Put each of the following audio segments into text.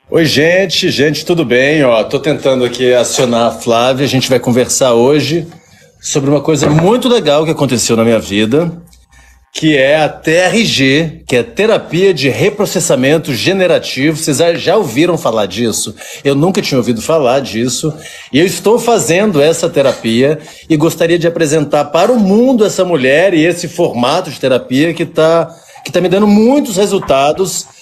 Oi, gente, tudo bem? Ó, tô tentando aqui acionar a Flávia. A gente vai conversar hoje sobre uma coisa muito legal que aconteceu na minha vida, que é a TRG, que é Terapia de Reprocessamento Generativo. Vocês já ouviram falar disso? Eu nunca tinha ouvido falar disso. E eu estou fazendo essa terapia e gostaria de apresentar para o mundo essa mulher e esse formato de terapia que tá me dando muitos resultados.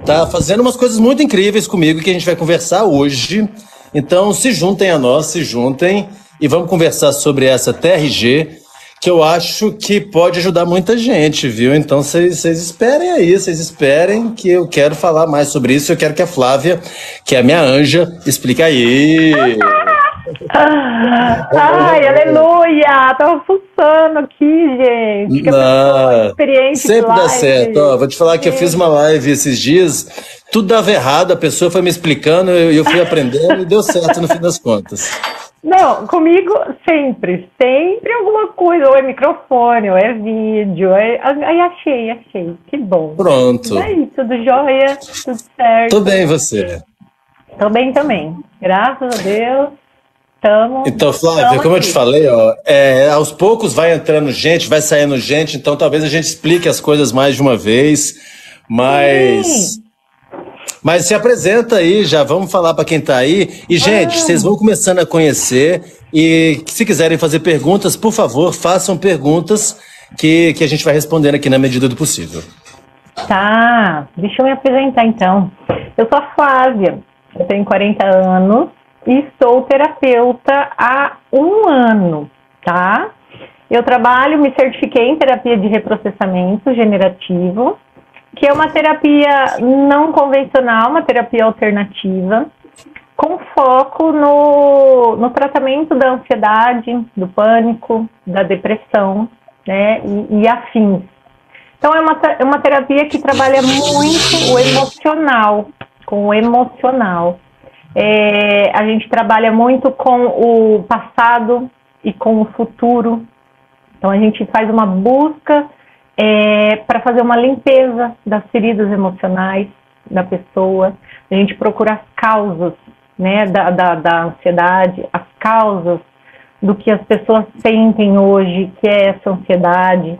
Tá fazendo umas coisas muito incríveis comigo que a gente vai conversar hoje. Então, se juntem a nós, se juntem e vamos conversar sobre essa TRG, que eu acho que pode ajudar muita gente, viu? Então, vocês esperem aí, vocês esperem que eu quero falar mais sobre isso. Eu quero que a Flávia, que é a minha anja, explique aí. Ai, aleluia! Tava fuçando aqui, gente. Que a pessoa experiente sempre live. dá certo. Ó, vou te falar que eu fiz uma live esses dias, tudo dava errado, a pessoa foi me explicando e eu fui aprendendo e deu certo no fim das contas. Não, comigo sempre alguma coisa, ou é microfone, ou é vídeo, aí achei, que bom. Pronto. E aí, tudo jóia, tudo certo. Tô bem, e você? Tô bem também, graças a Deus. Então, Flávia, como eu te falei, ó, aos poucos vai entrando gente, vai saindo gente, então talvez a gente explique as coisas mais de uma vez, mas se apresenta aí, já vamos falar para quem tá aí. E, gente, vocês vão começando a conhecer e se quiserem fazer perguntas, por favor, façam perguntas que a gente vai respondendo aqui na medida do possível. Tá, deixa eu me apresentar então. Eu sou a Flávia, eu tenho 40 anos. E sou terapeuta há 1 ano, tá? Eu me certifiquei em terapia de reprocessamento generativo, que é uma terapia não convencional, uma terapia alternativa, com foco no tratamento da ansiedade, do pânico, da depressão, né, e afins. Então, é uma terapia que trabalha muito o emocional, com o emocional. A gente trabalha muito com o passado e com o futuro. Então, a gente faz uma busca para fazer uma limpeza das feridas emocionais da pessoa. A gente procura as causas, né, da ansiedade, as causas do que as pessoas sentem hoje, que é essa ansiedade,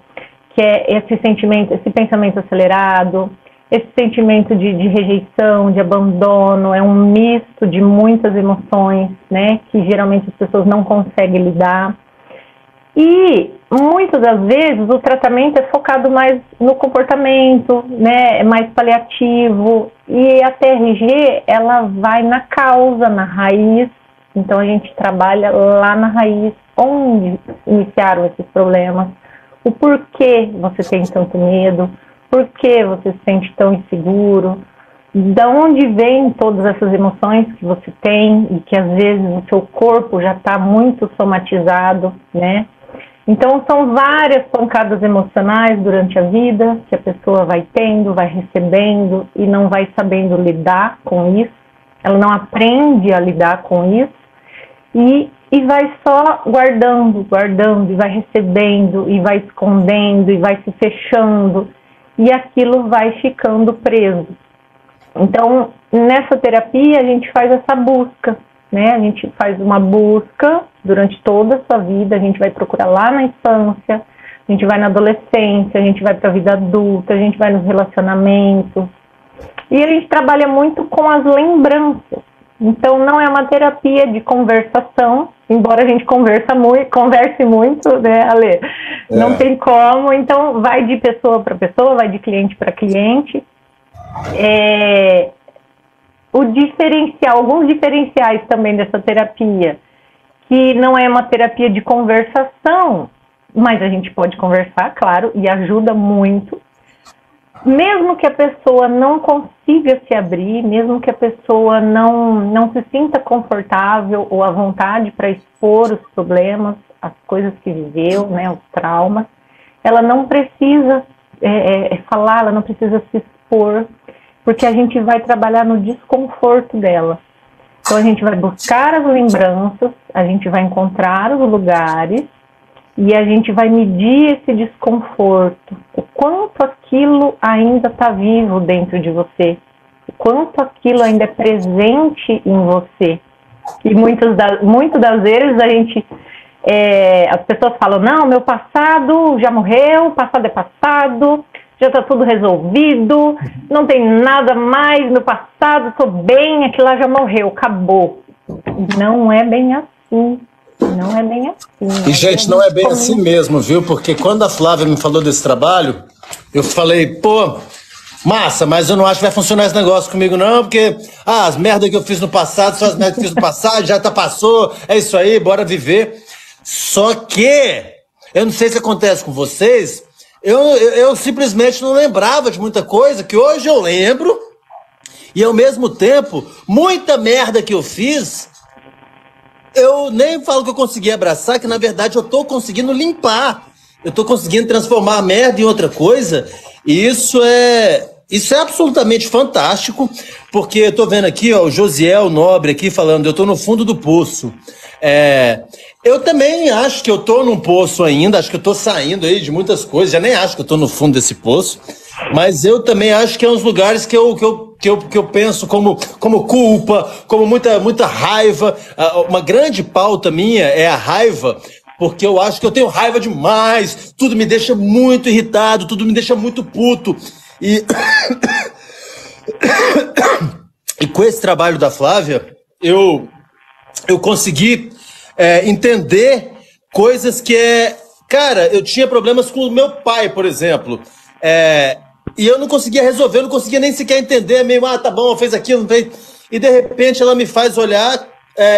que é esse sentimento, esse pensamento acelerado, esse sentimento de rejeição, de abandono. É um misto de muitas emoções, né, que geralmente as pessoas não conseguem lidar. E muitas das vezes o tratamento é focado mais no comportamento, né, é mais paliativo. E a TRG, ela vai na causa, na raiz. Então a gente trabalha lá na raiz, onde iniciaram esses problemas, o porquê você tem tanto medo, por que você se sente tão inseguro, de onde vêm todas essas emoções que você tem e que às vezes o seu corpo já está muito somatizado, né? Então são várias pancadas emocionais durante a vida que a pessoa vai tendo, vai recebendo e não vai sabendo lidar com isso, ela não aprende a lidar com isso e vai só guardando, e vai recebendo, e vai escondendo, e vai se fechando, e aquilo vai ficando preso. Então, nessa terapia, a gente faz essa busca, né? A gente faz uma busca durante toda a sua vida, a gente vai procurar lá na infância, a gente vai na adolescência, a gente vai para a vida adulta, a gente vai nos relacionamentos. E a gente trabalha muito com as lembranças. Então, não é uma terapia de conversação, embora a gente converse muito, né, Ale? Não tem como, então vai de pessoa para pessoa, vai de cliente para cliente. Alguns diferenciais também dessa terapia, que não é uma terapia de conversação, mas a gente pode conversar, claro, e ajuda muito. Mesmo que a pessoa não consiga se abrir, mesmo que a pessoa não se sinta confortável ou à vontade para expor os problemas, as coisas que viveu, né, os traumas, ela não precisa falar, ela não precisa se expor, porque a gente vai trabalhar no desconforto dela. Então a gente vai buscar as lembranças, a gente vai encontrar os lugares, e a gente vai medir esse desconforto, o quanto aquilo ainda está vivo dentro de você, o quanto aquilo ainda é presente em você. E muitas das vezes a gente, as pessoas falam, não, meu passado já morreu, passado é passado, já está tudo resolvido, não tem nada mais no passado, estou bem, aquilo lá já morreu, acabou. Não é bem assim. Não é bem assim. E, gente, não é bem assim mesmo, viu? Porque quando a Flávia me falou desse trabalho, eu falei, pô, massa, mas eu não acho que vai funcionar esse negócio comigo, não, porque as merdas que eu fiz no passado, só as merdas que eu fiz no passado, já passou, é isso aí, bora viver. Só que, eu não sei se acontece com vocês, eu simplesmente não lembrava de muita coisa que hoje eu lembro, e ao mesmo tempo, muita merda que eu fiz, eu nem falo que eu consegui abraçar, que na verdade eu tô conseguindo limpar. Eu tô conseguindo transformar a merda em outra coisa. E isso é absolutamente fantástico, porque eu tô vendo aqui, ó, o Josiel Nobre aqui falando, eu tô no fundo do poço. Eu também acho que eu tô num poço ainda, acho que eu tô saindo aí de muitas coisas, já nem acho que eu tô no fundo desse poço, mas eu também acho que é uns lugares que eu penso como culpa, como muita raiva. Uma grande pauta minha é a raiva, porque eu acho que eu tenho raiva demais, tudo me deixa muito irritado, tudo me deixa muito puto. E com esse trabalho da Flávia, eu consegui entender coisas que Cara, eu tinha problemas com o meu pai, por exemplo. E eu não conseguia resolver, eu não conseguia nem sequer entender, meio, tá bom, fez aquilo, não fez. E de repente ela me faz olhar,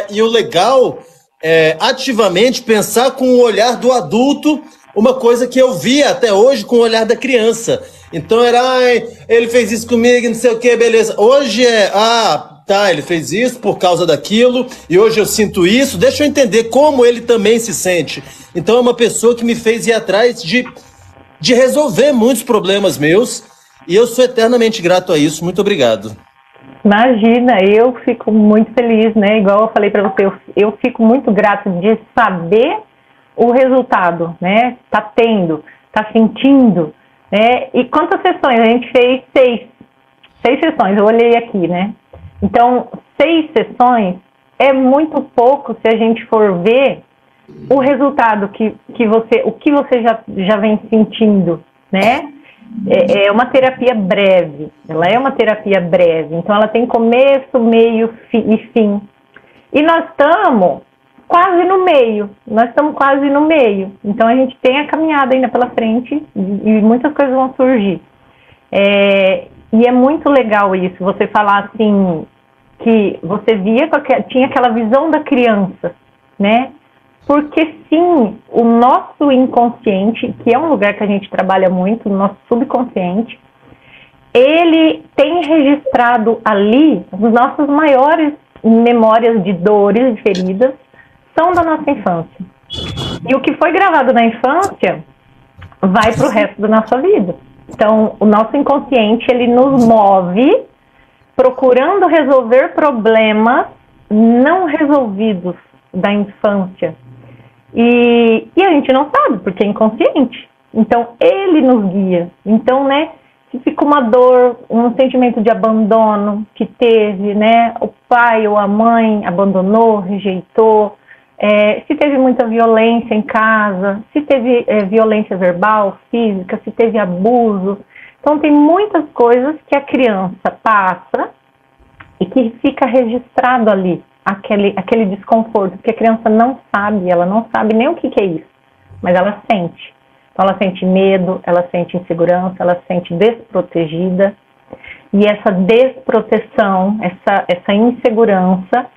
e o legal é ativamente pensar com o olhar do adulto, uma coisa que eu via até hoje com o olhar da criança. Então era, ele fez isso comigo, não sei o que, beleza. Hoje tá, ele fez isso por causa daquilo, e hoje eu sinto isso, deixa eu entender como ele também se sente. Então é uma pessoa que me fez ir atrás de resolver muitos problemas meus, e eu sou eternamente grato a isso. Muito obrigado. Imagina, eu fico muito feliz, né? Igual eu falei para você, eu fico muito grato de saber o resultado, né? Tá tendo, tá sentindo, né? E quantas sessões? A gente fez seis sessões, eu olhei aqui, né? Então, 6 sessões é muito pouco se a gente for ver o resultado o que você já vem sentindo, né? É uma terapia breve, ela é uma terapia breve, então ela tem começo, meio e fim. E nós estamos quase no meio, então a gente tem a caminhada ainda pela frente e muitas coisas vão surgir. E é muito legal isso, você falar assim, que você via, tinha aquela visão da criança, né? Porque sim, o nosso inconsciente, que é um lugar que a gente trabalha muito, o nosso subconsciente, ele tem registrado ali as nossas maiores memórias de dores e feridas, são da nossa infância. E o que foi gravado na infância vai para o resto da nossa vida. Então, o nosso inconsciente, ele nos move procurando resolver problemas não resolvidos da infância. E a gente não sabe, porque é inconsciente. Então, ele nos guia. Então, né, se fica uma dor, um sentimento de abandono que teve, né, o pai ou a mãe abandonou, rejeitou, se teve muita violência em casa, se teve violência verbal, física, se teve abuso. Então, tem muitas coisas que a criança passa e que fica registrado ali, aquele desconforto, porque a criança não sabe, ela não sabe nem o que é isso, mas ela sente. Então, ela sente medo, ela sente insegurança, ela se sente desprotegida. E essa desproteção, essa insegurança,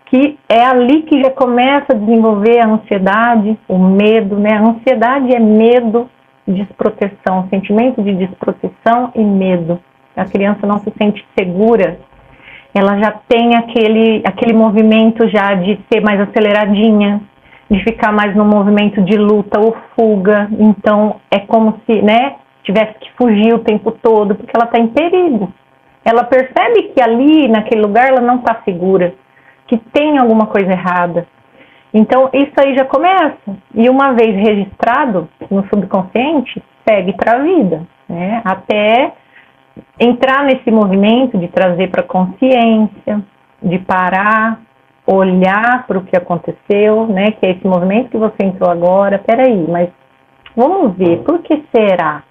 que é ali que já começa a desenvolver a ansiedade, o medo, né? A ansiedade é medo, desproteção, sentimento de desproteção e medo. A criança não se sente segura, ela já tem aquele movimento já de ser mais aceleradinha, de ficar mais no movimento de luta ou fuga. Então, é como se, né, tivesse que fugir o tempo todo, porque ela está em perigo. Ela percebe que ali, naquele lugar, ela não está segura, que tem alguma coisa errada. Então, isso aí já começa. E uma vez registrado no subconsciente, segue para a vida, né? Até entrar nesse movimento de trazer para consciência, de parar, olhar para o que aconteceu, né? Que é esse movimento que você entrou agora. Peraí, mas vamos ver, por que será?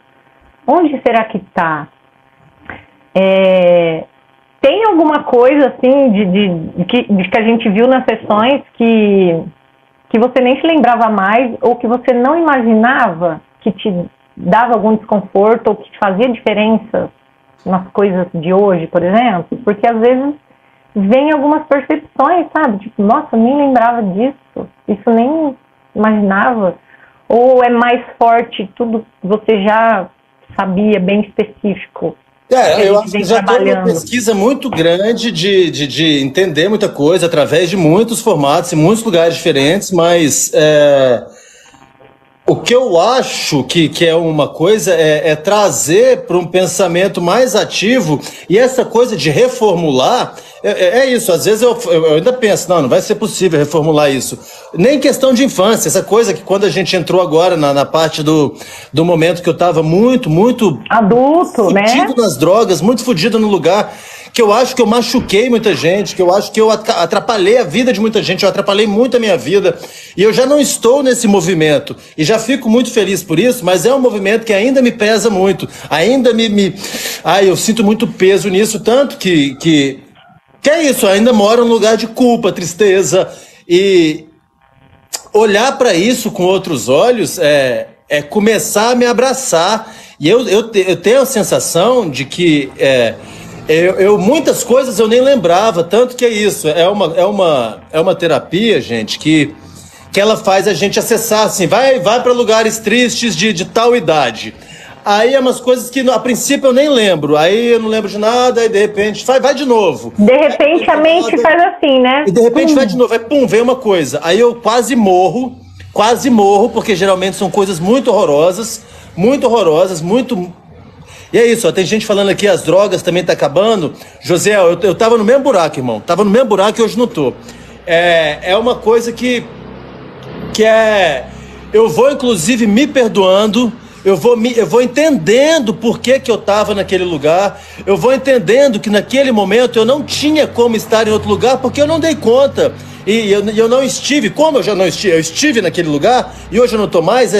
Onde será que está? Tem alguma coisa assim de que a gente viu nas sessões que você nem se lembrava mais ou que você não imaginava que te dava algum desconforto ou que fazia diferença nas coisas de hoje, por exemplo? Porque às vezes vem algumas percepções, sabe? Tipo, nossa, eu nem lembrava disso, isso nem imaginava. Ou é mais forte, tudo você já sabia, bem específico? Eu acho que já tem uma pesquisa muito grande de entender muita coisa através de muitos formatos, em muitos lugares diferentes, mas o que eu acho que é uma coisa é trazer para um pensamento mais ativo, e essa coisa de reformular, isso, às vezes eu ainda penso, não vai ser possível reformular isso. Nem questão de infância, essa coisa que quando a gente entrou agora na parte do momento que eu estava muito adulto, né? Fudido nas drogas, muito fudido no lugar, que eu acho que eu machuquei muita gente, que eu acho que eu atrapalhei a vida de muita gente, eu atrapalhei muito a minha vida, e eu já não estou nesse movimento, e já fico muito feliz por isso, mas é um movimento que ainda me pesa muito, ainda eu sinto muito peso nisso, tanto que é isso, eu ainda moro num lugar de culpa, tristeza, e olhar para isso com outros olhos é começar a me abraçar, e eu tenho a sensação de que muitas coisas eu nem lembrava, tanto que é isso, é uma terapia, gente, que ela faz a gente acessar, assim, vai para lugares tristes de tal idade. Aí é umas coisas que a princípio eu nem lembro, aí eu não lembro de nada, aí de repente vai de novo. De repente a mente faz assim, né? E de repente vai de novo, aí vem uma coisa, aí eu quase morro, porque geralmente são coisas muito horrorosas, muito... E é isso, tem gente falando aqui, as drogas também tá acabando. José, eu tava no mesmo buraco, irmão. Tava no mesmo buraco e hoje não tô. É uma coisa que eu vou, inclusive, me perdoando. Eu vou entendendo por que eu tava naquele lugar. Eu vou entendendo que naquele momento eu não tinha como estar em outro lugar porque eu não dei conta. E eu não estive, como eu já não estive, eu estive naquele lugar e hoje eu não tô mais.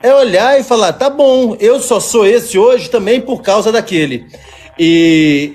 É olhar e falar, tá bom, eu só sou esse hoje também por causa daquele. E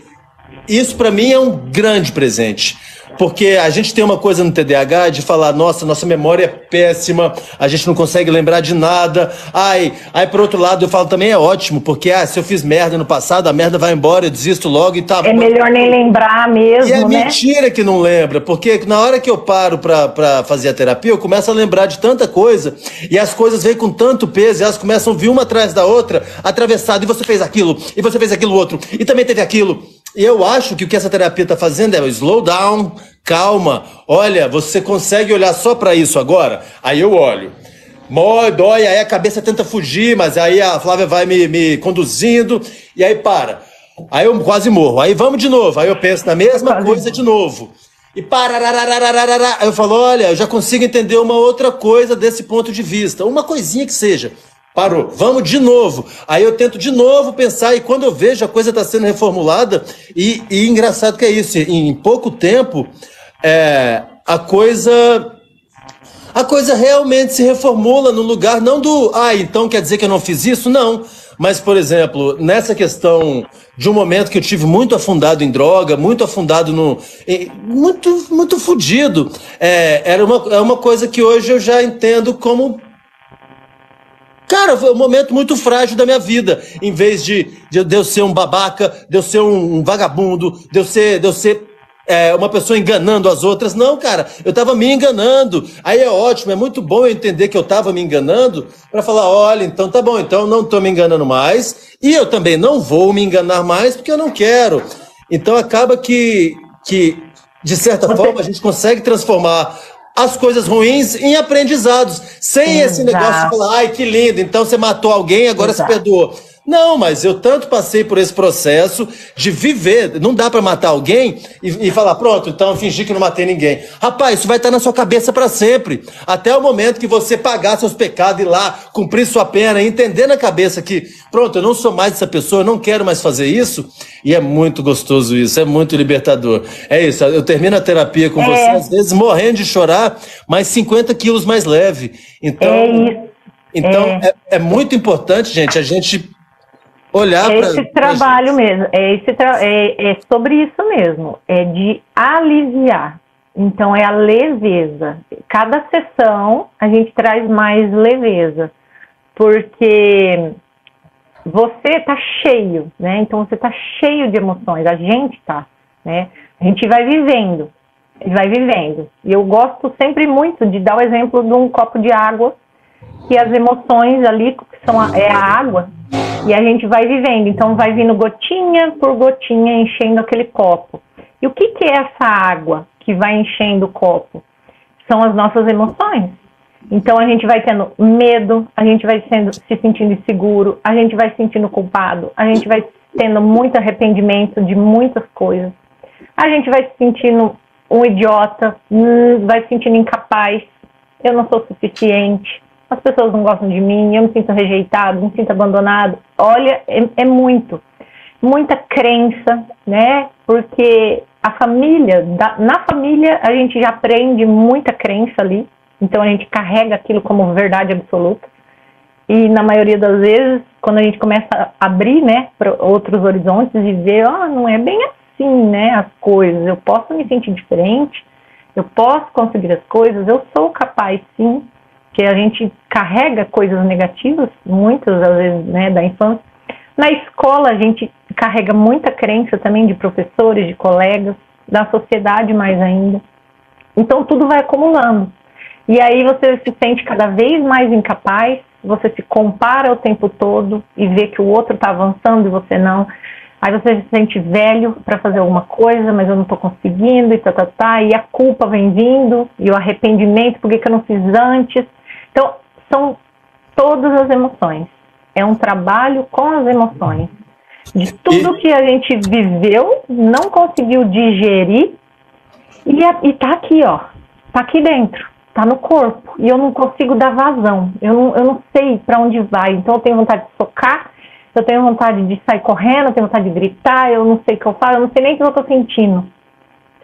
isso para mim é um grande presente. Porque a gente tem uma coisa no TDAH de falar, nossa memória é péssima, a gente não consegue lembrar de nada. Aí por outro lado eu falo também é ótimo, porque se eu fiz merda no passado, a merda vai embora, eu desisto logo e tá. É melhor nem lembrar mesmo, e é mentira que não lembra, porque na hora que eu paro pra fazer a terapia, eu começo a lembrar de tanta coisa, e as coisas vêm com tanto peso, e elas começam a vir uma atrás da outra, atravessada, e você fez aquilo, e você fez aquilo outro, e também teve aquilo. E eu acho que o que essa terapia tá fazendo é slow down, calma, olha, você consegue olhar só pra isso agora? Aí eu olho, dói, aí a cabeça tenta fugir, mas aí a Flávia vai me conduzindo, e aí para. Aí eu quase morro, aí vamos de novo, aí eu penso na mesma coisa de novo. E aí eu falo, olha, eu já consigo entender uma outra coisa desse ponto de vista, uma coisinha que seja. Parou, vamos de novo. Aí eu tento de novo pensar, e quando eu vejo a coisa está sendo reformulada, e engraçado que é isso, em pouco tempo, a coisa realmente se reformula no lugar, não do, então quer dizer que eu não fiz isso? Não. Mas, por exemplo, nessa questão de um momento que eu tive muito afundado em droga, muito afundado muito fudido, era uma coisa que hoje eu já entendo como... Cara, foi um momento muito frágil da minha vida. Em vez de eu ser um babaca, de eu ser um vagabundo, de eu ser uma pessoa enganando as outras. Não, cara, eu tava me enganando. Aí é ótimo, é muito bom eu entender que eu tava me enganando para falar, olha, então tá bom, então eu não tô me enganando mais. E eu também não vou me enganar mais porque eu não quero. Então acaba que de certa forma, a gente consegue transformar as coisas ruins em aprendizados, sem esse negócio de falar, ai, que lindo, então você matou alguém, agora se perdoou. Não, mas eu tanto passei por esse processo de viver. Não dá pra matar alguém e falar, pronto, então fingir que não matei ninguém. Rapaz, isso vai estar na sua cabeça pra sempre. Até o momento que você pagar seus pecados, ir lá, cumprir sua pena, e entender na cabeça que, pronto, eu não sou mais essa pessoa, eu não quero mais fazer isso. E é muito gostoso isso, é muito libertador. É isso, eu termino a terapia com você, às vezes morrendo de chorar, mas 50 quilos mais leve. Então, é muito importante, gente, a gente olhar para esse trabalho mesmo, é sobre isso mesmo, é de aliviar. Então é a leveza. Cada sessão a gente traz mais leveza, porque você tá cheio, né? Então você tá cheio de emoções, a gente tá, né? A gente vai vivendo. E eu gosto sempre muito de dar o exemplo de um copo de água, que as emoções ali é a água, e a gente vai vivendo. Então vai vindo gotinha por gotinha, enchendo aquele copo. E o que é essa água que vai enchendo o copo? São as nossas emoções. Então a gente vai tendo medo, a gente vai se sentindo inseguro, a gente vai se sentindo culpado, a gente vai tendo muito arrependimento de muitas coisas. A gente vai se sentindo um idiota, vai se sentindo incapaz, eu não sou suficiente, as pessoas não gostam de mim, eu me sinto rejeitado, me sinto abandonado. Olha, muita crença, né? Porque a família, na família a gente já aprende muita crença ali, então a gente carrega aquilo como verdade absoluta. E na maioria das vezes, quando a gente começa a abrir, né, para outros horizontes e ver, não é bem assim, né, as coisas, eu posso me sentir diferente, eu posso conseguir as coisas, eu sou capaz sim, que a gente carrega coisas negativas, muitas às vezes, né, da infância. Na escola a gente carrega muita crença também de professores, de colegas, da sociedade mais ainda. Então tudo vai acumulando. E aí você se sente cada vez mais incapaz, você se compara o tempo todo e vê que o outro está avançando e você não. Aí você se sente velho para fazer alguma coisa, mas eu não estou conseguindo, e a culpa vem vindo, e o arrependimento, por que eu não fiz antes? Então, são todas as emoções. É um trabalho com as emoções. De tudo que a gente viveu, não conseguiu digerir, e tá aqui, ó. Tá aqui dentro. Tá no corpo. E eu não consigo dar vazão. Eu não sei para onde vai. Então, eu tenho vontade de socar, eu tenho vontade de sair correndo, eu tenho vontade de gritar, eu não sei o que eu faço, eu não sei nem o que eu tô sentindo.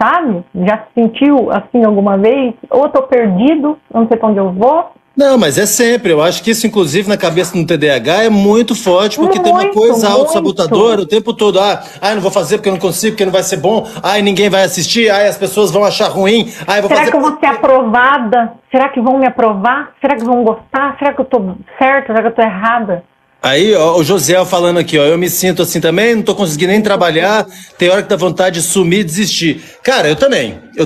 Sabe? Já se sentiu assim alguma vez? Ou eu tô perdido, eu não sei pra onde eu vou. Não, mas é sempre. Eu acho que isso, inclusive, na cabeça do TDAH é muito forte, porque tem uma coisa autossabotadora o tempo todo. Eu não vou fazer porque eu não consigo, porque não vai ser bom. Ninguém vai assistir. As pessoas vão achar ruim. Será que eu vou ser aprovada? Será que vão me aprovar? Será que vão gostar? Será que eu tô certa? Será que eu tô errada? Aí, ó, o Josiel falando aqui, ó, eu me sinto assim também, não tô conseguindo nem trabalhar, tem hora que dá vontade de sumir e desistir. Cara, eu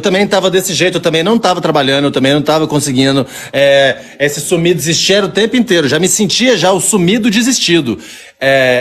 também tava desse jeito, eu também não tava trabalhando, eu também não tava conseguindo, esse sumir e desistir era o tempo inteiro, já me sentia já o sumido desistido.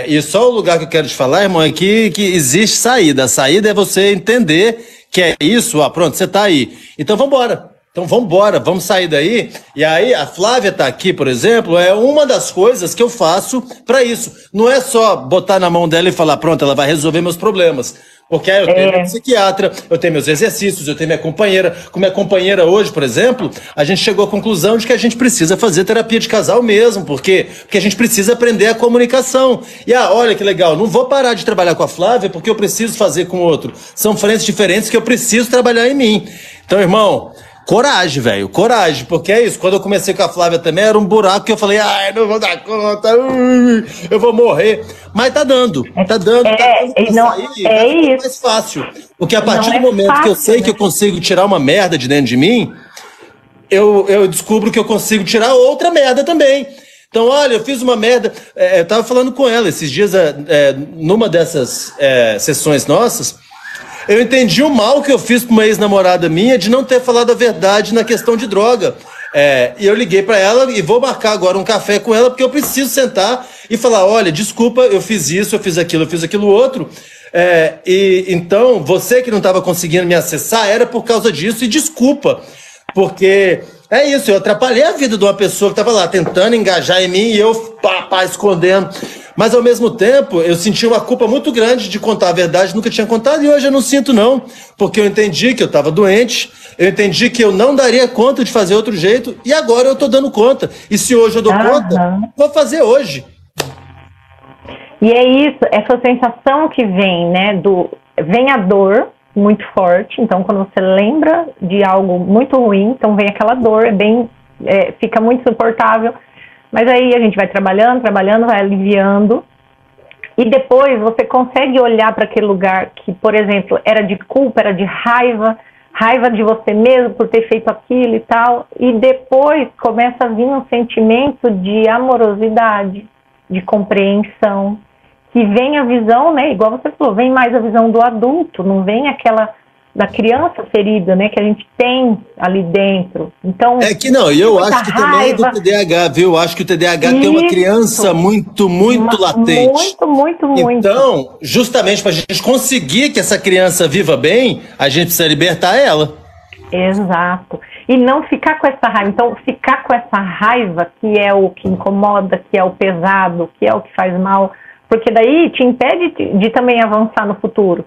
E só o lugar que eu quero te falar, irmão, é que existe saída. A saída é você entender que é isso, pronto, você tá aí. Então vambora. Então vamos sair daí. E aí a Flávia tá aqui, por exemplo, é uma das coisas que eu faço pra isso. Não é só botar na mão dela e falar, pronto, ela vai resolver meus problemas. Porque aí eu tenho minha psiquiatra, eu tenho meus exercícios, eu tenho minha companheira. Com minha companheira hoje, por exemplo, a gente chegou à conclusão de que a gente precisa fazer terapia de casal mesmo, porque a gente precisa aprender a comunicação. E olha que legal, não vou parar de trabalhar com a Flávia porque eu preciso fazer com o outro. São frentes diferentes que eu preciso trabalhar em mim. Então, irmão, coragem, velho, coragem, porque é isso, quando eu comecei com a Flávia também, era um buraco que eu falei, não vou dar conta, eu vou morrer, mas tá dando pra sair, é isso. Mais fácil, porque a partir do momento que eu sei que eu consigo tirar uma merda de dentro de mim, eu descubro que eu consigo tirar outra merda também. Então, olha, eu fiz uma merda, eu tava falando com ela esses dias, numa dessas sessões nossas, eu entendi o mal que eu fiz pra uma ex-namorada minha de não ter falado a verdade na questão de droga. E eu liguei pra ela e vou marcar agora um café com ela porque eu preciso sentar e falar, olha, desculpa, eu fiz isso, eu fiz aquilo outro. Então, você que não estava conseguindo me acessar era por causa disso e desculpa, porque é isso, eu atrapalhei a vida de uma pessoa que estava lá tentando engajar em mim e eu, escondendo. Mas, ao mesmo tempo, eu senti uma culpa muito grande de contar a verdade, nunca tinha contado, e hoje eu não sinto, não. Porque eu entendi que eu estava doente, eu entendi que eu não daria conta de fazer outro jeito, e agora eu estou dando conta. E se hoje eu dou conta, vou fazer hoje. E é isso, essa sensação que vem, né, vem a dor muito forte, então quando você lembra de algo muito ruim, então vem aquela dor, fica muito insuportável, mas aí a gente vai trabalhando, vai aliviando, e depois você consegue olhar para aquele lugar que, por exemplo, era de culpa, era de raiva de você mesmo por ter feito aquilo e tal, e depois começa a vir um sentimento de amorosidade, de compreensão, que vem a visão, né, igual você falou, vem mais a visão do adulto, não vem aquela da criança ferida, né, que a gente tem ali dentro. Então, é que não, e eu acho que também é do TDAH, viu? Eu acho que o TDAH tem uma criança muito latente. Muito. Então, justamente para a gente conseguir que essa criança viva bem, a gente precisa libertar ela. Exato. E não ficar com essa raiva. Então, ficar com essa raiva, que é o que incomoda, que é o pesado, que é o que faz mal, porque daí te impede de também avançar no futuro.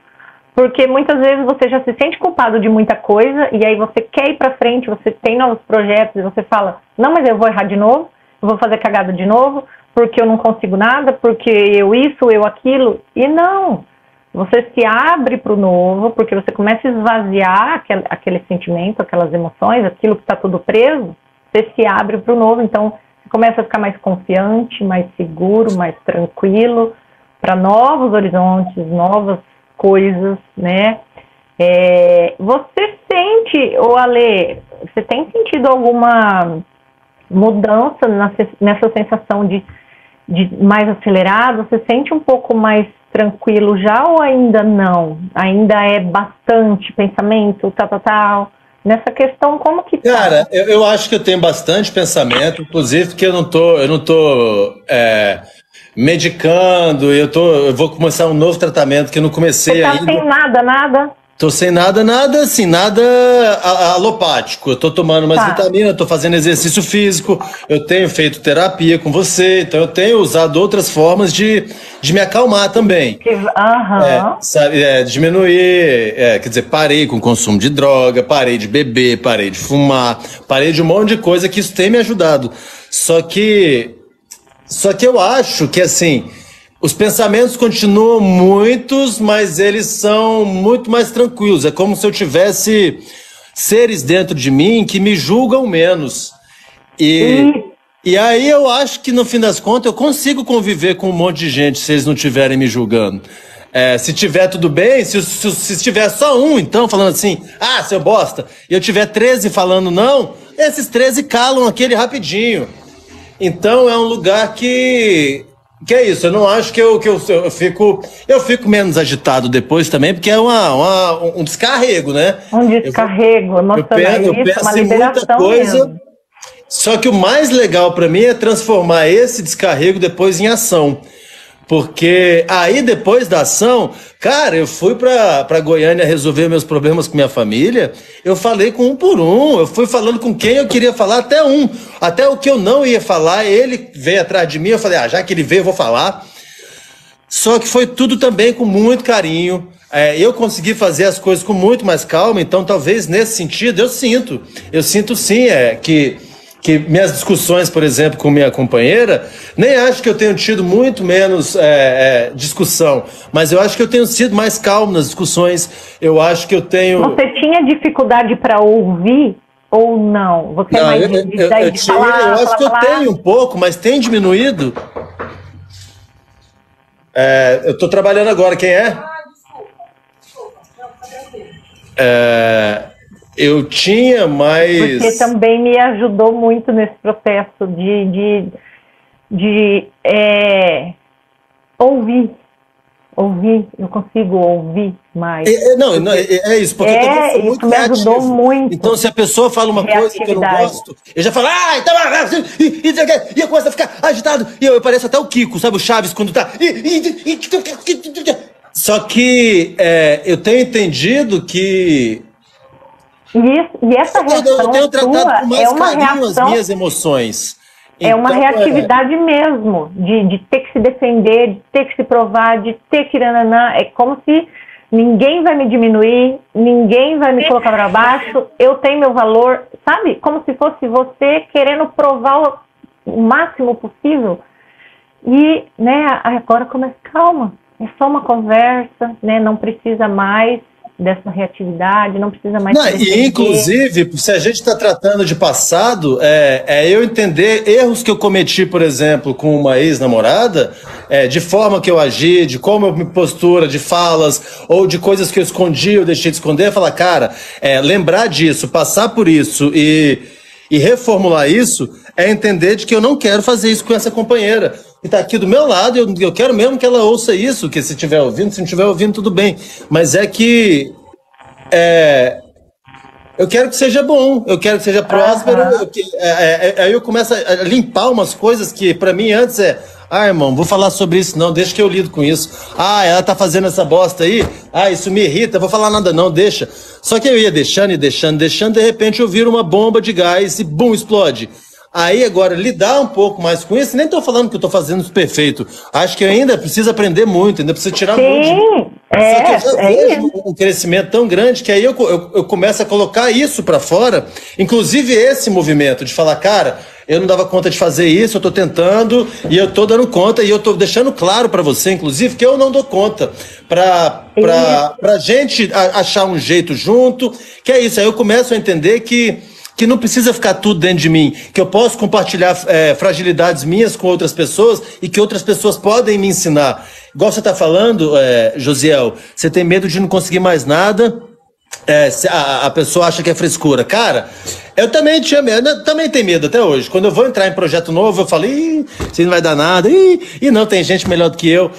Porque muitas vezes você já se sente culpado de muita coisa, e aí você quer ir pra frente, você tem novos projetos, e você fala, não, mas eu vou errar de novo, eu vou fazer cagada de novo, porque eu não consigo nada, porque eu isso, eu aquilo. E não, você se abre pro novo, porque você começa a esvaziar aquele sentimento, aquelas emoções, aquilo que está tudo preso, você se abre pro novo, então você começa a ficar mais confiante, mais seguro, mais tranquilo, para novos horizontes, novas coisas, né? Você sente, ô Ale, você tem sentido alguma mudança nessa sensação de mais acelerado? Você sente um pouco mais tranquilo já ou ainda não? Ainda é bastante pensamento, tal? Nessa questão, como que tá? Cara, eu acho que eu tenho bastante pensamento, inclusive porque eu não tô medicando, eu vou começar um novo tratamento que eu não comecei ainda. Você tá sem nada? Tô sem nada, assim, nada alopático. Eu tô tomando umas vitaminas, tô fazendo exercício físico, eu tenho feito terapia com você, então eu tenho usado outras formas de me acalmar também. Diminuir, quer dizer, parei com o consumo de droga, parei de beber, parei de fumar, parei de um monte de coisa que isso tem me ajudado. Só que eu acho que, assim, os pensamentos continuam muitos, mas eles são muito mais tranquilos. É como se eu tivesse seres dentro de mim que me julgam menos. E aí eu acho que, no fim das contas, eu consigo conviver com um monte de gente se eles não estiverem me julgando. Se tiver tudo bem, se tiver só um, então, falando assim, seu bosta, e eu tiver 13 falando não, esses 13 calam aquele rapidinho. Então é um lugar que é isso, eu não acho que eu fico menos agitado depois também, porque é um descarrego, né? Um descarrego emocional, eu penso em muita coisa, mesmo. Só que o mais legal para mim é transformar esse descarrego depois em ação. Porque aí, depois da ação, cara, eu fui pra Goiânia resolver meus problemas com minha família, eu falei com um por um, eu fui falando com quem eu queria falar, até o que eu não ia falar, ele veio atrás de mim, eu falei, já que ele veio, eu vou falar. Só que foi tudo também com muito carinho, eu consegui fazer as coisas com muito mais calma, então talvez nesse sentido eu sinto sim, que minhas discussões, por exemplo, com minha companheira, nem acho que eu tenho tido muito menos discussão, mas eu acho que eu tenho sido mais calmo nas discussões, eu acho que eu tenho... Você tinha dificuldade para ouvir ou não? Você não, eu acho que eu tenho um pouco, mas tem diminuído. Eu estou trabalhando agora, quem é? Eu tinha mais... Porque também me ajudou muito nesse processo de ouvir. Eu consigo ouvir mais. É isso, porque eu sou muito me ajudou muito. Então, se a pessoa fala uma coisa que eu não gosto, eu já falo, então... E eu começo a ficar agitado, e eu pareço até o Kiko, sabe, o Chaves, quando tá... Só que eu tenho entendido que... E essa reação eu tenho tratado com mais é uma carinho reação... as minhas emoções. É uma reatividade mesmo, de ter que se defender, de ter que se provar, de ter que... É como se ninguém vai me diminuir, ninguém vai me colocar para baixo, eu tenho meu valor, sabe? Como se fosse você querendo provar o máximo possível. E, né, agora começa, calma, é só uma conversa, né? Não precisa mais dessa reatividade, não precisa mais... Não, e inclusive, se a gente está tratando de passado, eu entender erros que eu cometi, por exemplo, com uma ex-namorada, de forma que eu agi, de como eu me postura, de falas, ou de coisas que eu escondi, eu deixei de esconder, falar, cara, lembrar disso, passar por isso e reformular isso, é entender de que eu não quero fazer isso com essa companheira. E tá aqui do meu lado, eu quero mesmo que ela ouça isso, que se estiver ouvindo, se não estiver ouvindo, tudo bem. Mas é que eu quero que seja bom, eu quero que seja próspero. Aí eu começo a limpar umas coisas que pra mim antes irmão, vou falar sobre isso não, deixa que eu lido com isso. Ela tá fazendo essa bosta aí, isso me irrita, vou falar nada não, deixa. Só que eu ia deixando, de repente eu viro uma bomba de gás e bum, explode. Aí agora, lidar um pouco mais com isso, nem tô falando que eu tô fazendo isso perfeito. Acho que eu ainda preciso aprender muito, ainda preciso tirar muito. Só que eu já vejo um crescimento tão grande que aí eu começo a colocar isso pra fora, inclusive esse movimento de falar, cara, eu não dava conta de fazer isso, eu tô tentando e eu tô dando conta e eu tô deixando claro pra você, inclusive, que eu não dou conta. Pra gente achar um jeito junto, que é isso. Aí eu começo a entender que não precisa ficar tudo dentro de mim, que eu posso compartilhar fragilidades minhas com outras pessoas e que outras pessoas podem me ensinar. Igual você está falando, Josiel, você tem medo de não conseguir mais nada, a pessoa acha que é frescura. Cara, eu também tinha medo, eu também tenho medo até hoje. Quando eu vou entrar em projeto novo, eu falo, isso não vai dar nada, e não, tem gente melhor do que eu.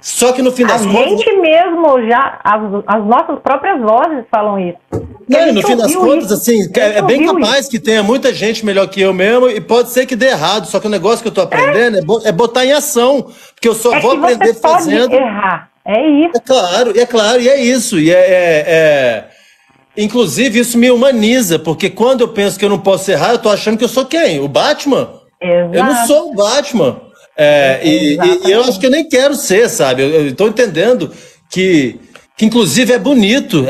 Só que no fim das contas... A gente mesmo já, as nossas próprias vozes falam isso. Não, no fim das contas, assim, é bem capaz que tenha muita gente melhor que eu mesmo e pode ser que dê errado, só que o negócio que eu tô aprendendo é botar em ação, porque eu só vou aprender fazendo. Pode errar, é isso. E é isso, inclusive isso me humaniza, porque quando eu penso que eu não posso errar, eu tô achando que eu sou quem? O Batman? Exato. Eu não sou o Batman. E eu acho que eu nem quero ser, sabe? Eu tô entendendo que inclusive é bonito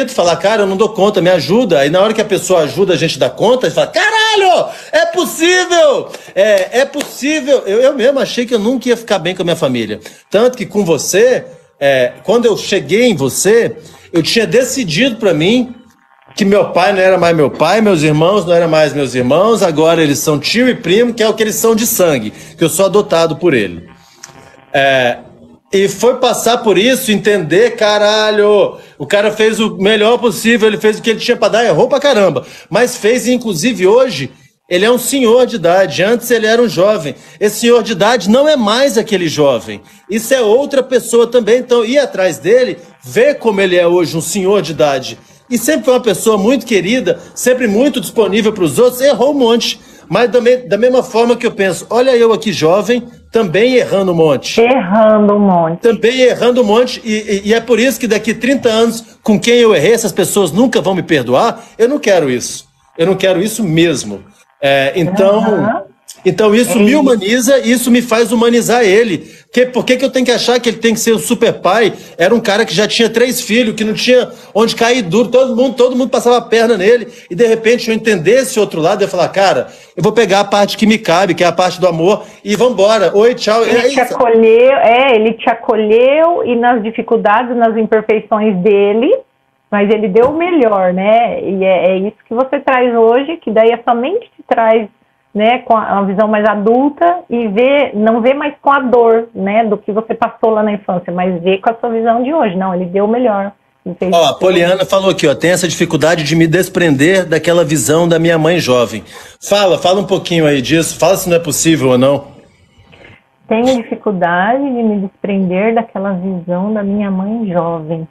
falar, cara, eu não dou conta, me ajuda. Aí na hora que a pessoa ajuda a gente dar conta, a gente fala, caralho, é possível! É possível! Eu mesmo achei que eu nunca ia ficar bem com a minha família. Tanto que com você, quando eu cheguei em você, eu tinha decidido pra mim que meu pai não era mais meu pai, meus irmãos não eram mais meus irmãos, agora eles são tio e primo, que é o que eles são de sangue, que eu sou adotado por ele. E foi passar por isso, entender, caralho, o cara fez o melhor possível, ele fez o que ele tinha pra dar, errou pra caramba, mas fez, e inclusive hoje, ele é um senhor de idade, antes ele era um jovem. Esse senhor de idade não é mais aquele jovem, isso é outra pessoa também, então ir atrás dele, ver como ele é hoje um senhor de idade, e sempre foi uma pessoa muito querida, sempre muito disponível para os outros, errou um monte. Mas também, da mesma forma que eu penso, olha eu aqui jovem, também errando um monte. Também errando um monte, e é por isso que daqui 30 anos, com quem eu errei, essas pessoas nunca vão me perdoar. Eu não quero isso. Eu não quero isso mesmo. Então isso me humaniza, isso me faz humanizar ele. Por que eu tenho que achar que ele tem que ser o super pai? Era um cara que já tinha 3 filhos, que não tinha onde cair duro, todo mundo passava a perna nele, e de repente eu entender esse outro lado, eu ia falar, cara, eu vou pegar a parte que me cabe, que é a parte do amor, e vambora. Oi, tchau. Ele te acolheu, e nas dificuldades, nas imperfeições dele, mas ele deu o melhor, né? E é isso que você traz hoje, que daí a sua mente te traz, né, com uma visão mais adulta, e não vê mais com a dor, né, do que você passou lá na infância, mas vê com a sua visão de hoje. Não, ele deu o melhor. A Poliana falou aqui, tem essa dificuldade de me desprender daquela visão da minha mãe jovem. Fala um pouquinho aí disso, fala se não é possível ou não. Tenho dificuldade de me desprender daquela visão da minha mãe jovem.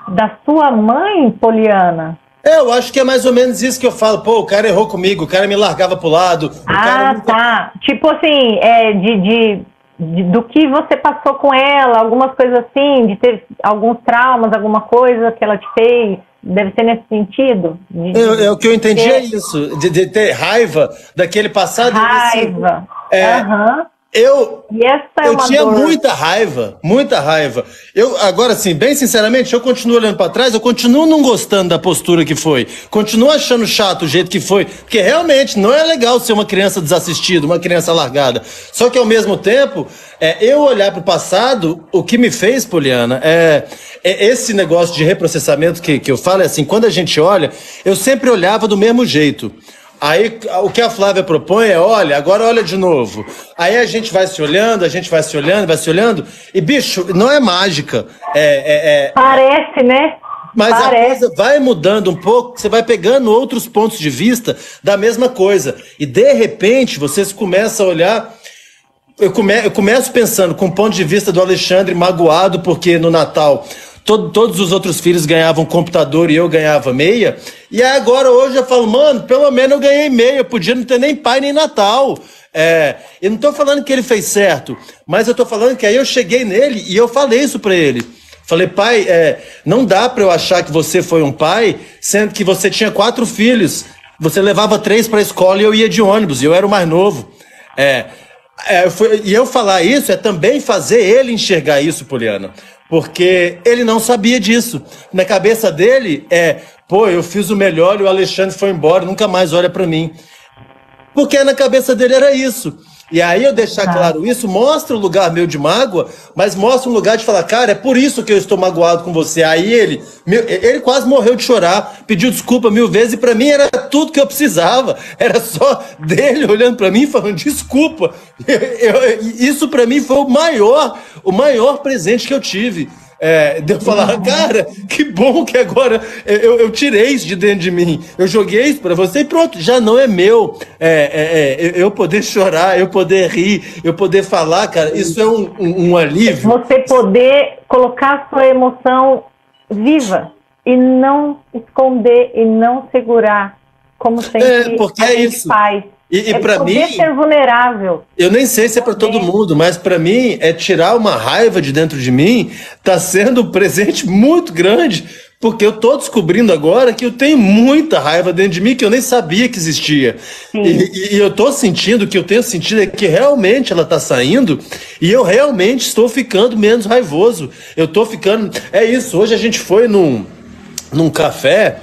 Da sua mãe, Poliana? Eu acho que é mais ou menos isso que eu falo. Pô, o cara errou comigo, o cara me largava pro lado. Tá. Tipo assim, do que você passou com ela, algumas coisas assim, de ter alguns traumas, alguma coisa que ela te fez, Deve ser nesse sentido? O que eu entendi é isso, de ter raiva daquele passado. Raiva. Eu tinha dor. muita raiva. Agora, assim, bem sinceramente, eu continuo olhando pra trás, eu continuo não gostando da postura que foi. Continuo achando chato o jeito que foi. Porque realmente não é legal ser uma criança desassistida, uma criança largada. Só que ao mesmo tempo, eu olhar pro passado, o que me fez, Poliana, é esse negócio de reprocessamento que eu falo, é assim, quando a gente olha, eu sempre olhava do mesmo jeito. Aí, o que a Flávia propõe é, olha, agora olha de novo. Aí a gente vai se olhando, e, bicho, não é mágica. Parece, né? Mas a coisa vai mudando um pouco, você vai pegando outros pontos de vista da mesma coisa. E, de repente, vocês começam a olhar... Eu começo pensando com o ponto de vista do Alexandre magoado, porque no Natal... Todos os outros filhos ganhavam computador e eu ganhava meia. E agora, hoje, eu falo, mano, pelo menos eu ganhei meia. Eu podia não ter nem pai nem Natal. Eu não tô falando que ele fez certo, mas eu tô falando que aí eu cheguei nele e eu falei isso pra ele. Falei, pai, não dá pra eu achar que você foi um pai, sendo que você tinha 4 filhos. Você levava 3 pra escola e eu ia de ônibus, e eu era o mais novo. E eu falar isso é também fazer ele enxergar isso, Poliana. Porque ele não sabia disso. Na cabeça dele eu fiz o melhor e o Alexandre foi embora, nunca mais olha pra mim. Porque na cabeça dele era isso. E aí eu deixar claro isso, mostra o lugar meu de mágoa, mas mostra um lugar de falar, cara, é por isso que eu estou magoado com você. Aí ele quase morreu de chorar, pediu desculpa 1000 vezes, e pra mim era tudo que eu precisava. Era só dele olhando pra mim e falando desculpa. Isso pra mim foi o maior presente que eu tive. De eu falar, cara, que bom que agora eu tirei isso de dentro de mim, eu joguei isso pra você e pronto, já não é meu. Eu poder chorar, eu poder rir, eu poder falar, cara, isso é um alívio. Você poder colocar a sua emoção viva e não esconder e não segurar, como sempre porque a gente faz. E para mim, ser vulnerável. Eu nem sei se é para todo mundo, mas para mim tirar uma raiva de dentro de mim tá sendo um presente muito grande, porque eu tô descobrindo agora que eu tenho muita raiva dentro de mim que eu nem sabia que existia. E eu tô sentindo, que eu tenho sentido é que realmente ela tá saindo e eu realmente estou ficando menos raivoso. Eu tô ficando... É isso, hoje a gente foi num café...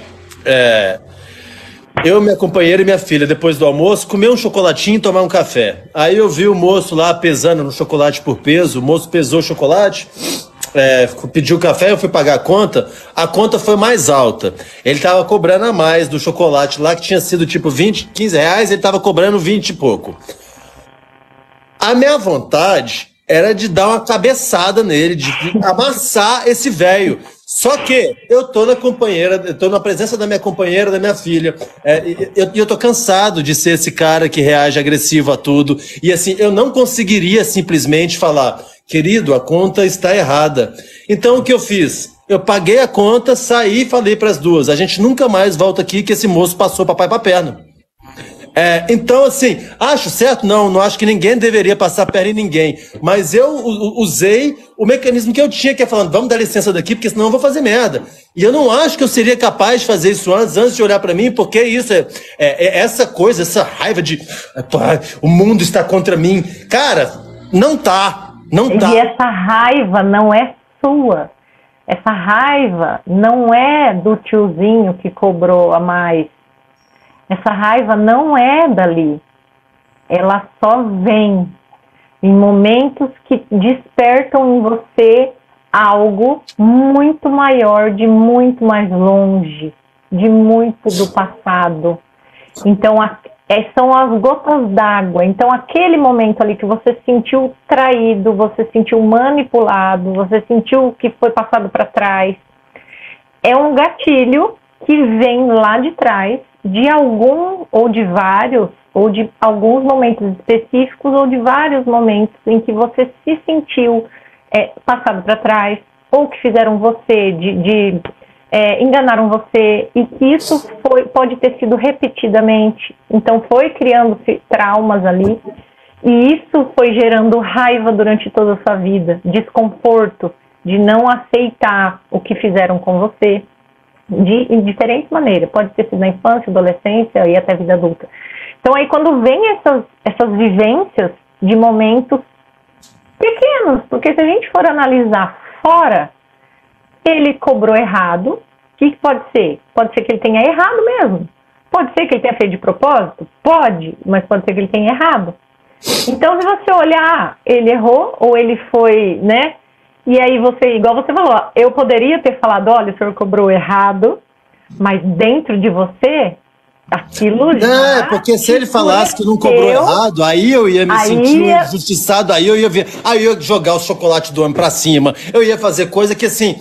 Eu, minha companheira e minha filha, depois do almoço, comer um chocolatinho e tomar um café. Aí eu vi o moço lá pesando no chocolate por peso, o moço pesou o chocolate, pediu café, eu fui pagar a conta foi mais alta. Ele tava cobrando a mais do chocolate lá, que tinha sido tipo 20, 15 reais, ele tava cobrando 20 e pouco. A minha vontade era de dar uma cabeçada nele, de amassar esse velho. Só que eu tô na presença da minha companheira, da minha filha, eu tô cansado de ser esse cara que reage agressivo a tudo, e assim, eu não conseguiria simplesmente falar, querido, a conta está errada. Então o que eu fiz? Eu paguei a conta, saí e falei pras duas, a gente nunca mais volta aqui que esse moço passou papai pra perna. Então, assim, acho certo? Não acho que ninguém deveria passar perna em ninguém. Mas eu usei o mecanismo que eu tinha, que é falando, vamos dar licença daqui, porque senão eu vou fazer merda. E eu não acho que eu seria capaz de fazer isso antes de olhar pra mim, porque isso essa coisa, essa raiva de o mundo está contra mim. Cara, não tá. E essa raiva não é sua. Essa raiva não é do tiozinho que cobrou a mais. Essa raiva não é dali. Ela só vem em momentos que despertam em você algo muito maior, de muito mais longe, de muito do passado. Então, são as gotas d'água. Então, aquele momento ali que você sentiu traído, você sentiu manipulado, você sentiu que foi passado para trás, é um gatilho que vem lá de trás, de algum, ou de vários, ou de alguns momentos específicos, ou de vários momentos em que você se sentiu passado para trás, ou que fizeram você, enganaram você, e que isso pode ter sido repetidamente. Então foi criando-se traumas ali, e isso foi gerando raiva durante toda a sua vida, desconforto, de não aceitar o que fizeram com você. em diferentes maneiras. Pode ter sido na infância, adolescência e até a vida adulta. Então aí quando vem essas vivências de momentos pequenos, porque se a gente for analisar fora, ele cobrou errado. O que pode ser? Pode ser que ele tenha errado mesmo. Pode ser que ele tenha feito de propósito? Pode, mas pode ser que ele tenha errado. Então, se você olhar, ele errou ou ele foi, né? E aí você, igual você falou, eu poderia ter falado, olha, o senhor cobrou errado, mas dentro de você, aquilo já... porque se ele falasse que não cobrou errado, aí eu ia me sentir injustiçado, aí eu ia jogar o chocolate do homem pra cima, eu ia fazer coisa que, assim...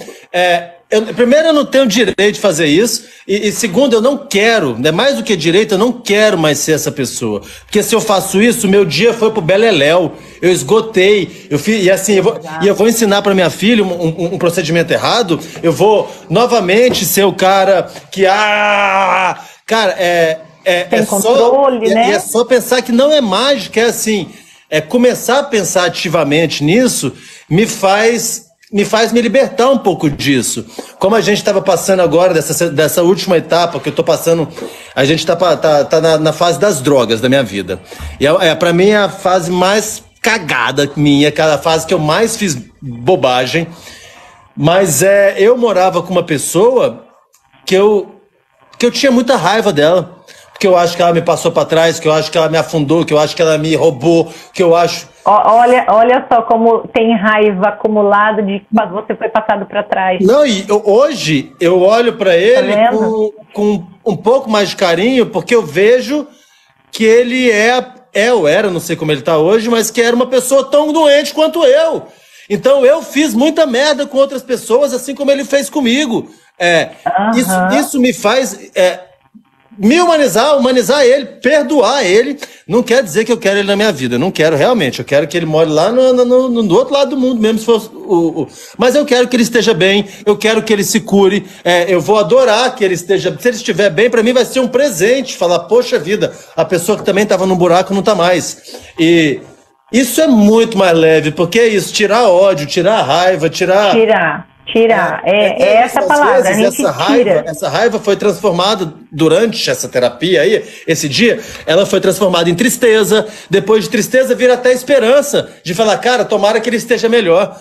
primeiro, eu não tenho direito de fazer isso. E segundo, eu não quero, né, mais do que direito, eu não quero mais ser essa pessoa. Porque se eu faço isso, meu dia foi pro beleléu. Eu esgotei. Eu vou ensinar para minha filha um procedimento errado. Eu vou novamente ser o cara que... Cara, tem controle, só, né? é só pensar que não é mágica, é assim... começar a pensar ativamente nisso me faz me libertar um pouco disso. Como a gente estava passando agora, dessa última etapa que eu estou passando, a gente tá na fase das drogas da minha vida. E para mim é a fase mais cagada minha, aquela fase que eu mais fiz bobagem. Mas eu morava com uma pessoa que eu tinha muita raiva dela. Porque eu acho que ela me passou para trás, que eu acho que ela me afundou, que eu acho que ela me roubou, que eu acho... Olha só como tem raiva acumulada de que você foi passado para trás. Não, e hoje eu olho para ele com um pouco mais de carinho, porque eu vejo que ele ou era, não sei como ele tá hoje, mas que era uma pessoa tão doente quanto eu. Então eu fiz muita merda com outras pessoas, assim como ele fez comigo. Isso me faz... me humanizar ele, perdoar ele. Não quer dizer que eu quero ele na minha vida. Eu não quero realmente. Eu quero que ele more lá no outro lado do mundo mesmo. Se fosse mas eu quero que ele esteja bem. Eu quero que ele se cure. Eu vou adorar que ele esteja... Se ele estiver bem, para mim vai ser um presente. Falar, poxa vida, a pessoa que também estava no buraco não está mais. E isso é muito mais leve. Porque é isso. Tirar ódio, tirar raiva, tirar... essa palavra, a gente essa raiva foi transformada durante essa terapia aí, esse dia, ela foi transformada em tristeza, depois de tristeza vira até esperança, de falar, cara, tomara que ele esteja melhor,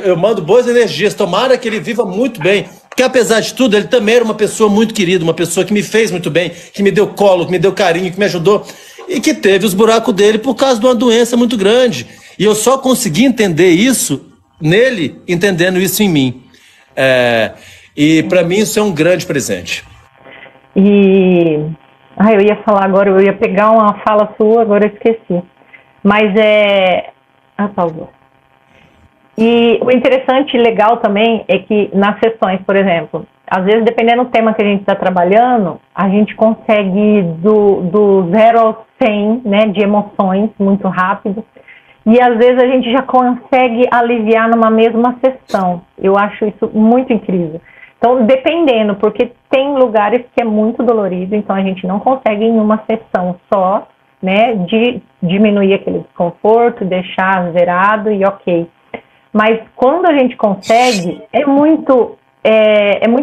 eu mando boas energias, tomara que ele viva muito bem, porque apesar de tudo, ele também era uma pessoa muito querida, uma pessoa que me fez muito bem, que me deu colo, que me deu carinho, que me ajudou, e que teve os buracos dele por causa de uma doença muito grande, e eu só consegui entender isso nele, entendendo isso em mim. E para mim isso é um grande presente. Eu ia falar agora, eu ia pegar uma fala sua, agora eu esqueci. Mas pausou. E o interessante e legal também é que nas sessões, por exemplo, às vezes dependendo do tema que a gente está trabalhando, a gente consegue ir do 0 ao 100, né, de emoções muito rápido. E às vezes a gente já consegue aliviar numa mesma sessão. Eu acho isso muito incrível. Então, dependendo, porque tem lugares que é muito dolorido, então a gente não consegue em uma sessão só, né, de diminuir aquele desconforto, deixar zerado e ok. Mas quando a gente consegue, é muito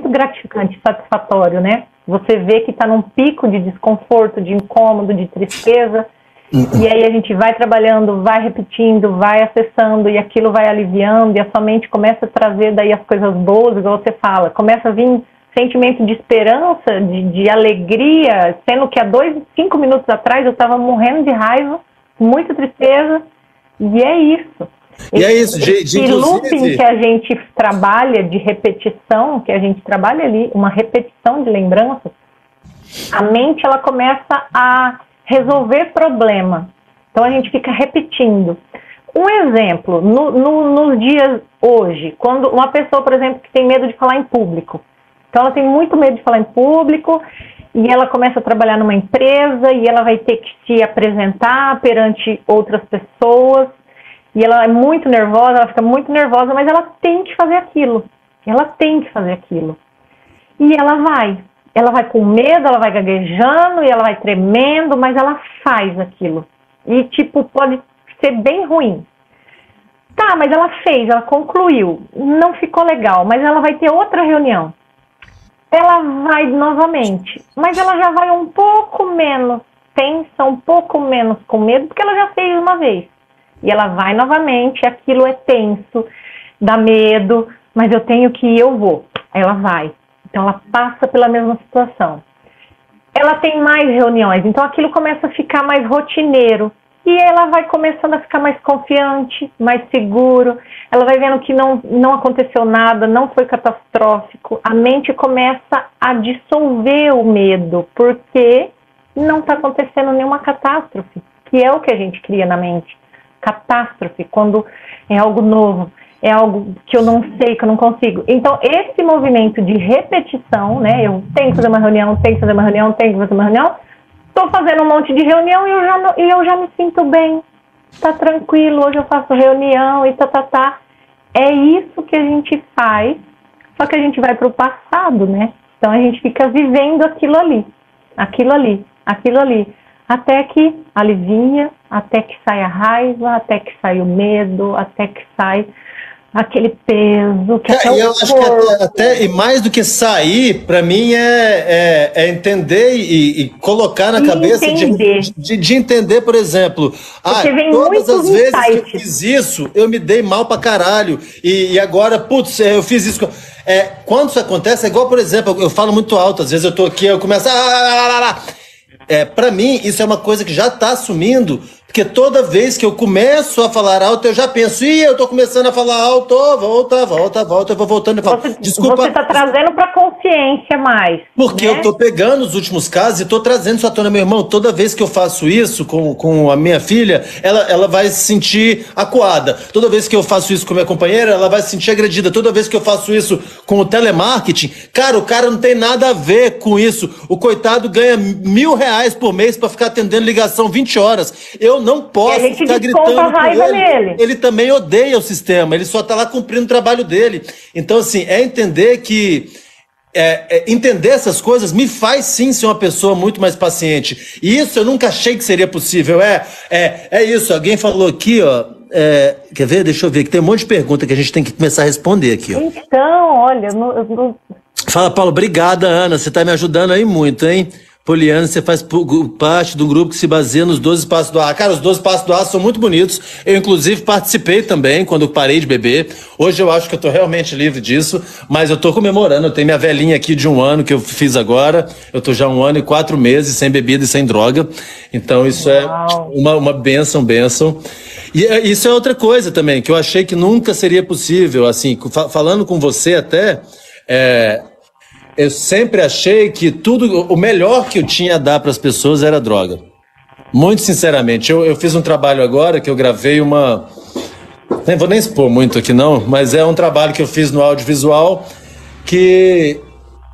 gratificante, satisfatório, né? Você vê que está num pico de desconforto, de incômodo, de tristeza. E aí a gente vai trabalhando, vai repetindo, vai acessando e aquilo vai aliviando e a sua mente começa a trazer daí as coisas boas, igual você fala, começa a vir sentimento de esperança, de alegria, sendo que há 5 minutos atrás eu estava morrendo de raiva, muita tristeza, e é isso. E é isso, esse looping que a gente trabalha de repetição, que a gente trabalha ali, uma repetição de lembranças, a mente ela começa a resolver problema. Então a gente fica repetindo. Um exemplo, nos dias hoje, quando uma pessoa, por exemplo, que tem medo de falar em público, então ela tem muito medo de falar em público e ela começa a trabalhar numa empresa e ela vai ter que se apresentar perante outras pessoas e ela é muito nervosa, ela fica muito nervosa, mas ela tem que fazer aquilo. Ela tem que fazer aquilo. E ela vai. Ela vai com medo, ela vai gaguejando e ela vai tremendo, mas ela faz aquilo. E, pode ser bem ruim. Tá, mas ela fez, ela concluiu. Não ficou legal, mas ela vai ter outra reunião. ela vai novamente, mas ela já vai um pouco menos tensa, um pouco menos com medo, porque ela já fez uma vez. E ela vai novamente, aquilo é tenso, dá medo, mas eu tenho que ir, eu vou. Aí ela vai. Então ela passa pela mesma situação. Ela tem mais reuniões, então aquilo começa a ficar mais rotineiro. E ela vai começando a ficar mais confiante, mais seguro. Ela vai vendo que não aconteceu nada, não foi catastrófico. A mente começa a dissolver o medo, porque não está acontecendo nenhuma catástrofe, que é o que a gente cria na mente. Catástrofe, quando é algo novo, é algo que eu não sei, que eu não consigo. Então, esse movimento de repetição, né? Eu tenho que fazer uma reunião, tenho que fazer uma reunião, tenho que fazer uma reunião. Estou fazendo um monte de reunião e eu já me sinto bem. Está tranquilo, hoje eu faço reunião e tá. É isso que a gente faz, só que a gente vai para o passado, né? Então a gente fica vivendo aquilo ali, até que alivia, até que sai a raiva, até que sai o medo, até que sai aquele peso que até eu acho que até e mais do que sair, para mim é entender e colocar na cabeça de entender, por exemplo, todas as vezes que eu fiz isso, eu me dei mal pra caralho, e agora, putz, eu fiz isso. Quando isso acontece, é igual, por exemplo, eu falo muito alto, às vezes eu tô aqui, eu começo pra mim, isso é uma coisa que já tá assumindo, porque toda vez que eu começo a falar alto, eu já penso, eu tô começando a falar alto, volta, eu vou voltando e falo, desculpa. Você tá trazendo pra consciência mais. Porque eu tô pegando os últimos casos e tô trazendo isso à tona, meu irmão. Toda vez que eu faço isso com a minha filha, ela vai se sentir acuada. Toda vez que eu faço isso com a minha companheira, ela vai se sentir agredida. Toda vez que eu faço isso com o telemarketing, cara, o cara não tem nada a ver com isso. O coitado ganha R$1.000 por mês pra ficar atendendo ligação 20 horas. Eu não posso ficar gritando a raiva com ele. Nele. Ele também odeia o sistema, ele só tá lá cumprindo o trabalho dele. Então, assim, entender que entender essas coisas me faz sim ser uma pessoa muito mais paciente. E isso eu nunca achei que seria possível. É isso. Alguém falou aqui, ó. Quer ver? Deixa eu ver, que tem um monte de pergunta que a gente tem que começar a responder aqui, ó. Então, olha, Fala, Paulo. Obrigada, Ana. Você tá me ajudando aí muito, hein? Poliana, você faz parte do grupo que se baseia nos 12 Passos do Ar. Cara, os 12 Passos do Ar são muito bonitos. Eu, inclusive, participei também quando eu parei de beber. Hoje eu acho que eu tô realmente livre disso, mas eu tô comemorando. Eu tenho minha velhinha aqui de 1 ano que eu fiz agora. Eu tô já 1 ano e 4 meses sem bebida e sem droga. Então isso é uma bênção. E isso é outra coisa também, que eu achei que nunca seria possível. Assim, falando com você até... eu sempre achei que o melhor que eu tinha a dar para as pessoas era droga. Muito sinceramente. Eu fiz um trabalho agora que eu gravei nem vou nem expor muito aqui não, mas é um trabalho que eu fiz no audiovisual que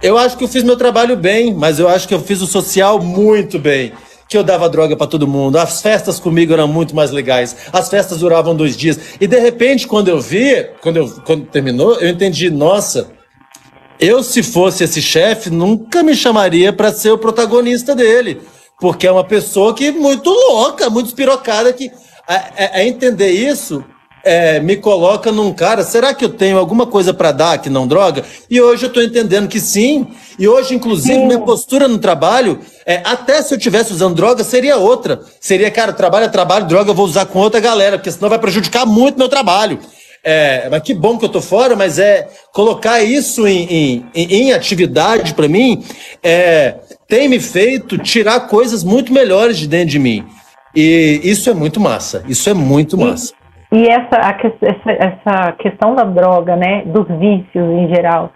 eu acho que eu fiz meu trabalho bem, mas eu acho que eu fiz o social muito bem. Que eu dava droga para todo mundo. As festas comigo eram muito mais legais. As festas duravam 2 dias. E de repente, quando terminou, eu entendi, nossa... se fosse esse chefe, nunca me chamaria para ser o protagonista dele. Porque é uma pessoa que muito louca, muito espirocada, que entender isso me coloca num cara, será que eu tenho alguma coisa para dar que não droga? E hoje eu estou entendendo que sim. E hoje, inclusive, minha postura no trabalho, até se eu estivesse usando droga, seria outra. Seria, cara, trabalho é trabalho, droga eu vou usar com outra galera, porque senão vai prejudicar muito meu trabalho. Mas que bom que eu tô fora, mas colocar isso em atividade para mim tem me feito tirar coisas muito melhores de dentro de mim. E isso é muito massa. E essa questão da droga, né, dos vícios em geral,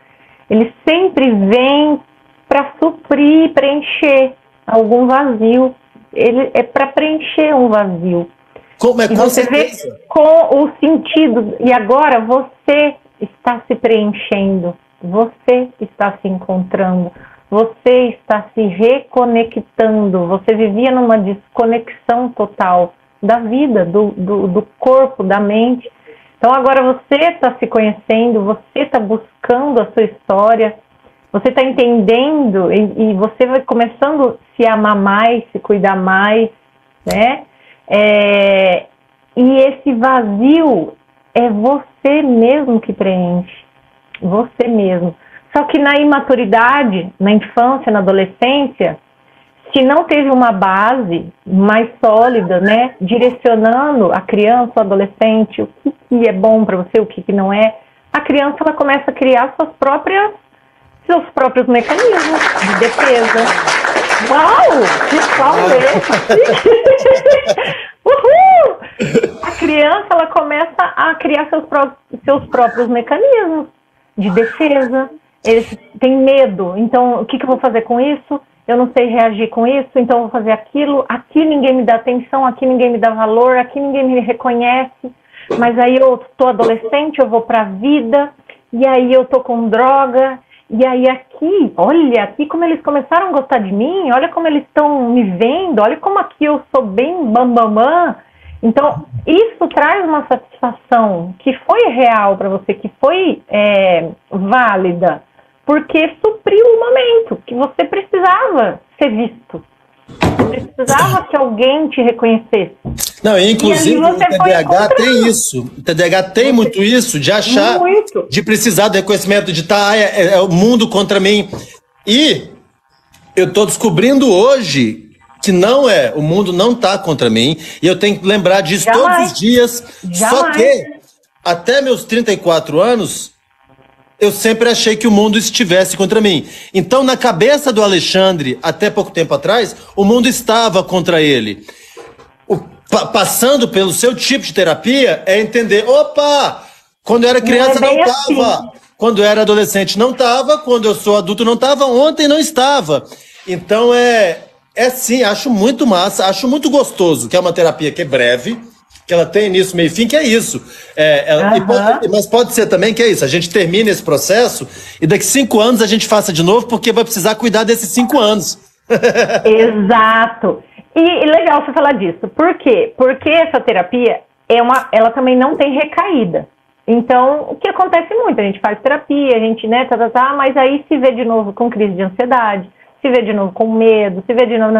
eles sempre vêm para suprir, preencher algum vazio. Ele é para preencher um vazio. Com você certeza. Vê com o sentido, e agora você está se preenchendo, você está se encontrando, você está se reconectando. Você vivia numa desconexão total da vida, do corpo, da mente. Então agora você está se conhecendo, você está buscando a sua história, você está entendendo e você vai começando a se amar mais, se cuidar mais, né? E esse vazio é você mesmo que preenche, você mesmo. Só que na imaturidade, na infância, na adolescência, se não teve uma base mais sólida, né, direcionando a criança, o adolescente, o que é bom para você, o que não é, a criança ela começa a criar seus próprios mecanismos de defesa. Uau! Que salve! Uhul! A criança ela começa a criar seus próprios mecanismos de defesa. Eles têm medo. Então, o que eu vou fazer com isso? Eu não sei reagir com isso, então eu vou fazer aquilo. Aqui ninguém me dá atenção, aqui ninguém me dá valor, aqui ninguém me reconhece. Mas aí eu tô adolescente, eu vou pra vida, e aí eu tô com droga, e aí aqui, olha, aqui como eles começaram a gostar de mim, olha como eles estão me vendo, olha como aqui eu sou bem bambamã. Então, isso traz uma satisfação que foi real para você, que foi válida, porque supriu o momento que você precisava ser visto. Você precisava que alguém te reconhecesse. Não, inclusive o TDAH tem isso. O TDAH tem muito isso, de achar, de precisar do reconhecimento, de estar, é o mundo contra mim. E eu estou descobrindo hoje que não é, o mundo não está contra mim, e eu tenho que lembrar disso todos os dias. Só que, até meus 34 anos, eu sempre achei que o mundo estivesse contra mim. Então, na cabeça do Alexandre, até pouco tempo atrás, o mundo estava contra ele. Passando pelo seu tipo de terapia, é entender, opa, quando eu era criança não estava, quando eu era adolescente não estava, quando eu sou adulto não estava, ontem não estava. Então, sim, acho muito massa, acho muito gostoso, que é uma terapia que é breve, que ela tem início, meio e fim, que é isso. Mas pode ser também que é isso, a gente termina esse processo e daqui 5 anos a gente faça de novo, porque vai precisar cuidar desses 5 anos. Exato. E legal você falar disso. Por quê? Porque essa terapia, ela também não tem recaída. Então, o que acontece muito? A gente faz terapia, a gente, né, mas aí se vê de novo com crise de ansiedade, se vê de novo com medo, se vê de novo...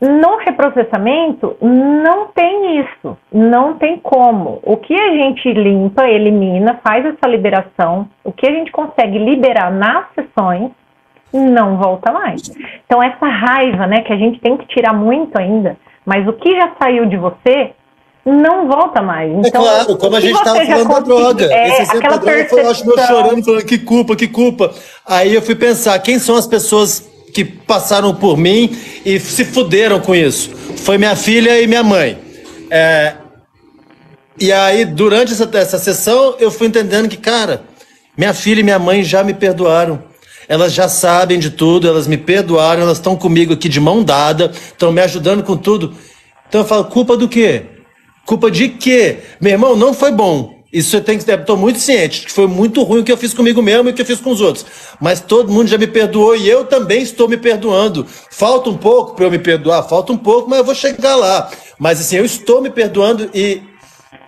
No reprocessamento, não tem isso, não tem como. O que a gente limpa, elimina, faz essa liberação, o que a gente consegue liberar nas sessões, não volta mais. Então, essa raiva, né, que a gente tem que tirar muito ainda, mas o que já saiu de você, não volta mais. Então, é claro, como a gente estava falando da droga. Esse exemplo da droga foi, eu acho, meu chorando, falando que culpa. Aí eu fui pensar, quem são as pessoas que passaram por mim e se fuderam com isso? Foi minha filha e minha mãe. E aí, durante essa sessão, eu fui entendendo que, cara, minha filha e minha mãe já me perdoaram. Elas já sabem de tudo, elas me perdoaram, elas estão comigo aqui de mão dada, estão me ajudando com tudo. Então eu falo, culpa do quê? Culpa de quê? Meu irmão, não foi bom. Isso eu estou muito ciente, que foi muito ruim o que eu fiz comigo mesmo e o que eu fiz com os outros. Mas todo mundo já me perdoou e eu também estou me perdoando. Falta um pouco para eu me perdoar? Falta um pouco, mas eu vou chegar lá. Mas assim, eu estou me perdoando e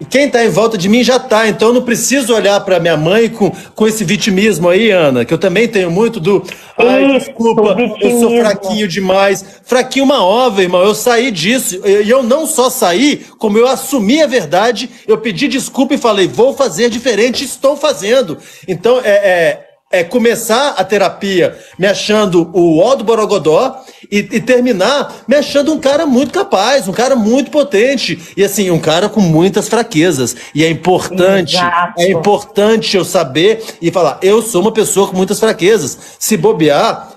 quem está em volta de mim já está. Então eu não preciso olhar para minha mãe com esse vitimismo aí, Ana, que eu também tenho muito do... Ai, desculpa, eu sou fraquinho demais. Fraquinho uma ova, irmão. Eu saí disso. E eu não só saí, como eu assumi a verdade, eu pedi desculpa e falei, vou fazer diferente, estou fazendo. Então, começar a terapia me achando o ó do Borogodó e terminar me achando um cara muito capaz, um cara muito potente e assim, um cara com muitas fraquezas. E é importante eu saber e falar, eu sou uma pessoa com muitas fraquezas. Se bobear,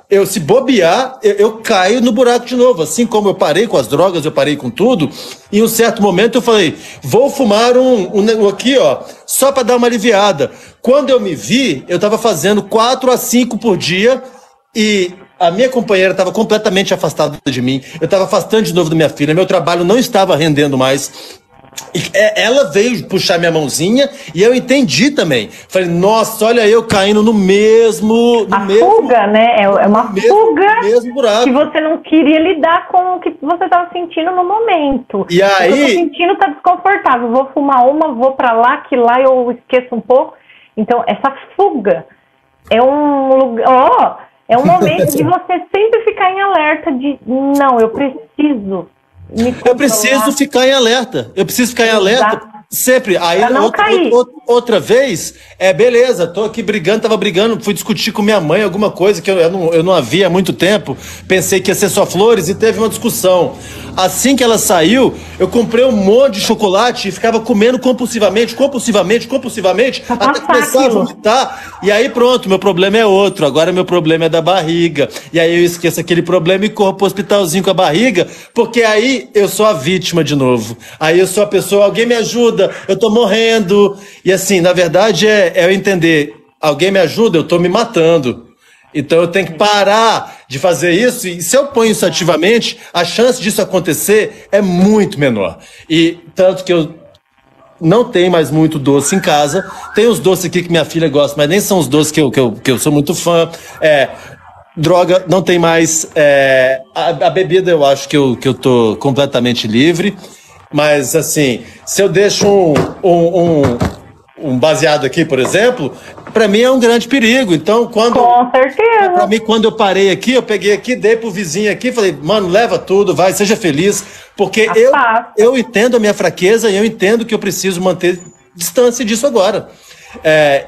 eu caio no buraco de novo. Assim como eu parei com as drogas, eu parei com tudo. Em um certo momento eu falei, vou fumar um aqui, ó, só para dar uma aliviada. Quando eu me vi, eu estava fazendo 4 a 5 por dia e a minha companheira estava completamente afastada de mim. Eu estava afastando de novo da minha filha. Meu trabalho não estava rendendo mais. E ela veio puxar minha mãozinha e eu entendi também. Falei, nossa, olha eu caindo no mesmo... fuga, né? É uma fuga mesmo buraco. Que você não queria lidar com o que você estava sentindo no momento. E aí... O que eu tô sentindo tá desconfortável. Vou fumar uma, vou pra lá, que lá eu esqueço um pouco. Então, essa fuga é um lugar... é um momento de você sempre ficar em alerta de... Não, eu preciso... Eu preciso ficar em alerta. Eu preciso ficar em alerta sempre. Aí outra vez, beleza, tô aqui brigando, tava brigando, fui discutir com minha mãe alguma coisa que eu não havia há muito tempo, pensei que ia ser só flores e teve uma discussão. Assim que ela saiu, eu comprei um monte de chocolate e ficava comendo compulsivamente, até começar a vomitar. E aí pronto, meu problema é outro, agora meu problema é da barriga. E aí eu esqueço aquele problema e corro pro hospitalzinho com a barriga, porque aí eu sou a vítima de novo. Aí eu sou a pessoa, alguém me ajuda, eu tô morrendo. E assim, na verdade é eu entender, alguém me ajuda, eu tô me matando. Então eu tenho que parar de fazer isso, e se eu ponho isso ativamente, a chance disso acontecer é muito menor. E tanto que eu não tenho mais muito doce em casa, tem os doces aqui que minha filha gosta, mas nem são os doces que eu sou muito fã. Droga, não tem mais. A bebida eu acho que eu tô completamente livre, mas assim, se eu deixo um baseado aqui, por exemplo, para mim é um grande perigo. Então, com certeza. Para mim, quando eu parei aqui, eu peguei aqui, dei pro vizinho aqui, falei, mano, leva tudo, vai, seja feliz, porque eu entendo a minha fraqueza e eu entendo que eu preciso manter distância disso agora.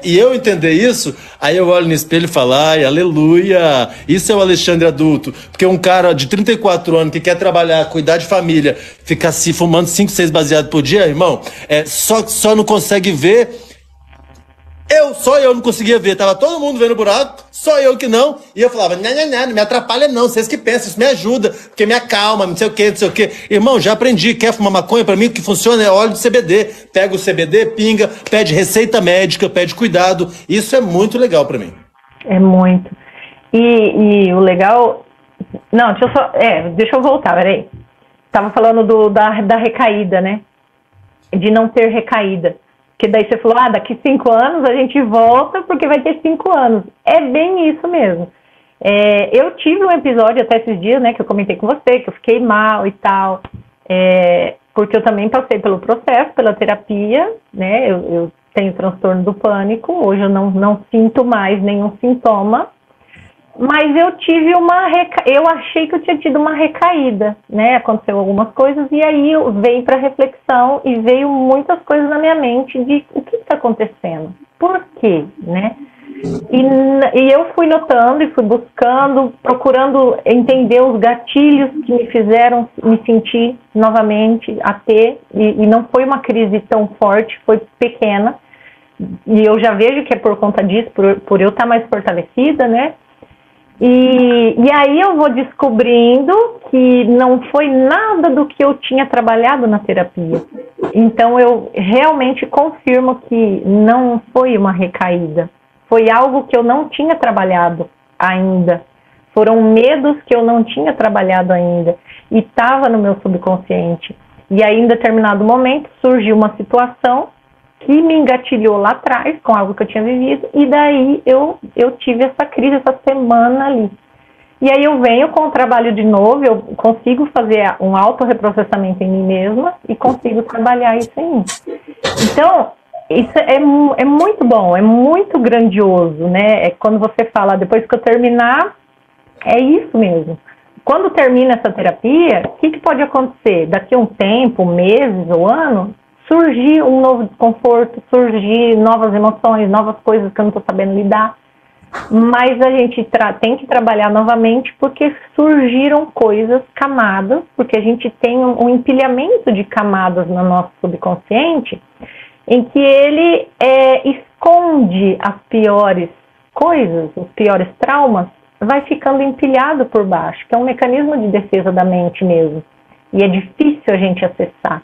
E eu entender isso, aí eu olho no espelho e falo, ai, aleluia, isso é o Alexandre adulto. Porque um cara de 34 anos que quer trabalhar, cuidar de família, ficar se fumando 5, 6 baseados por dia, irmão, só não consegue ver. Só eu não conseguia ver, tava todo mundo vendo o buraco, só eu que não, e eu falava, não me atrapalha não, vocês que pensam, isso me ajuda, porque me acalma, não sei o que. Irmão, já aprendi, quer fumar maconha? Pra mim o que funciona é óleo de CBD, pega o CBD, pinga, pede receita médica, pede cuidado, isso é muito legal pra mim. É muito. E o legal, não, deixa eu voltar, peraí, tava falando da recaída, né, de não ter recaída. Porque daí você falou, daqui 5 anos a gente volta porque vai ter 5 anos. É bem isso mesmo. Eu tive um episódio até esses dias, né, que eu comentei com você, que eu fiquei mal e tal, porque eu também passei pelo processo, pela terapia, né, eu tenho transtorno do pânico, hoje eu não sinto mais nenhum sintoma, mas eu tive eu achei que eu tinha tido uma recaída, né, aconteceu algumas coisas, e aí eu veio para reflexão e veio muitas coisas na minha mente de o que está acontecendo, por quê, né, e eu fui notando e fui buscando, procurando entender os gatilhos que me fizeram me sentir novamente a ter, e não foi uma crise tão forte, foi pequena, e eu já vejo que é por conta disso, por eu estar mais fortalecida, né. E aí eu vou descobrindo que não foi nada do que eu tinha trabalhado na terapia. Então eu realmente confirmo que não foi uma recaída. Foi algo que eu não tinha trabalhado ainda. Foram medos que eu não tinha trabalhado ainda. E estava no meu subconsciente. E aí em determinado momento surgiu uma situação que me engatilhou lá atrás com algo que eu tinha vivido, e daí eu tive essa crise essa semana ali. E aí eu venho com o trabalho de novo, eu consigo fazer um autorreprocessamento em mim mesma e consigo trabalhar isso em mim. Então, isso é muito bom, é muito grandioso, né? É quando você fala, depois que eu terminar, é isso mesmo. Quando termina essa terapia, o que pode acontecer? Daqui a um tempo, meses ou ano, surgir um novo desconforto, surgir novas emoções, novas coisas que eu não estou sabendo lidar. Mas a gente tem que trabalhar novamente porque surgiram coisas, camadas, porque a gente tem um empilhamento de camadas no nosso subconsciente em que ele esconde as piores coisas, os piores traumas, vai ficando empilhado por baixo, que é um mecanismo de defesa da mente mesmo. E é difícil a gente acessar.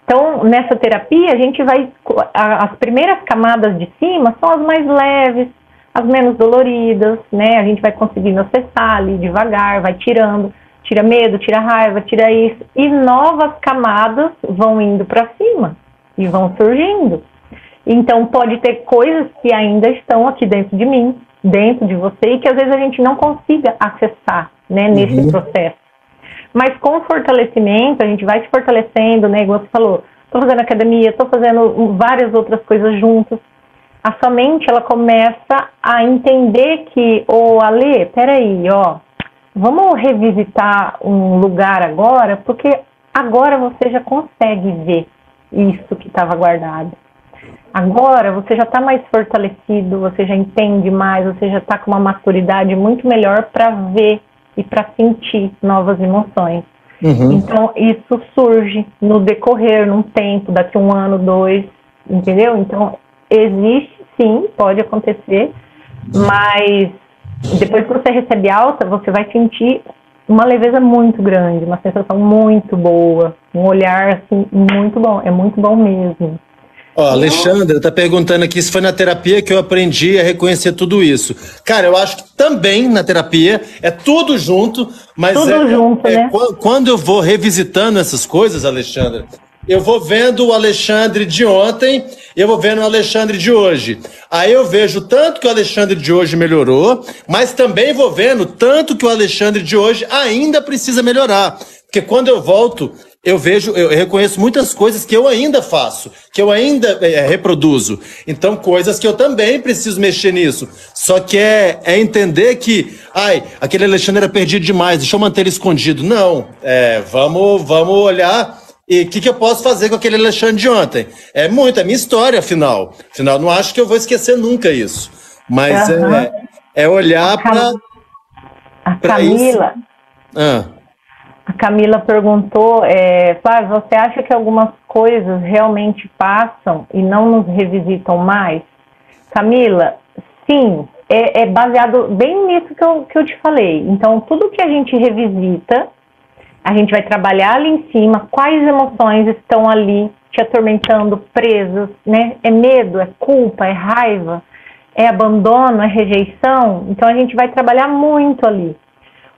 Então, nessa terapia, a gente as primeiras camadas de cima são as mais leves, as menos doloridas, né? A gente vai conseguindo acessar ali devagar, vai tirando, tira medo, tira raiva, tira isso. E novas camadas vão indo para cima e vão surgindo. Então, pode ter coisas que ainda estão aqui dentro de mim, dentro de você, e que às vezes a gente não consiga acessar, né, nesse processo. Mas com o fortalecimento, a gente vai se fortalecendo, né? Igual você falou, estou fazendo academia, estou fazendo várias outras coisas juntas. A sua mente, ela começa a entender que, Ale, peraí, vamos revisitar um lugar agora, porque agora você já consegue ver isso que estava guardado. Agora você já está mais fortalecido, você já entende mais, você já está com uma maturidade muito melhor para ver e para sentir novas emoções. Então, isso surge no decorrer, num tempo, daqui 1 ano, 2, entendeu? Então, existe sim, pode acontecer, mas depois que você recebe alta, você vai sentir uma leveza muito grande, uma sensação muito boa, um olhar assim, muito bom, é muito bom mesmo. Ó, a Alexandra está perguntando aqui se foi na terapia que eu aprendi a reconhecer tudo isso. Cara, eu acho que também na terapia é tudo junto, mas tudo junto, né? Quando eu vou revisitando essas coisas, Alexandra, eu vou vendo o Alexandre de ontem e eu vou vendo o Alexandre de hoje. Aí eu vejo tanto que o Alexandre de hoje melhorou, mas também vou vendo tanto que o Alexandre de hoje ainda precisa melhorar. Porque quando eu volto, eu reconheço muitas coisas que eu ainda faço, que eu ainda reproduzo. Então, coisas que eu também preciso mexer nisso. Só que é entender que, aquele Alexandre era perdido demais, deixa eu manter ele escondido. Não, vamos olhar e o que eu posso fazer com aquele Alexandre de ontem. É minha história, afinal. Afinal, não acho que eu vou esquecer nunca isso. Mas é olhar para Camila. Isso. A Camila perguntou, Flávio, você acha que algumas coisas realmente passam e não nos revisitam mais? Camila, sim, é baseado bem nisso que eu te falei. Então, tudo que a gente revisita, a gente vai trabalhar ali em cima, quais emoções estão ali te atormentando, presas, né? É medo, é culpa, é raiva, é abandono, é rejeição. Então, a gente vai trabalhar muito ali.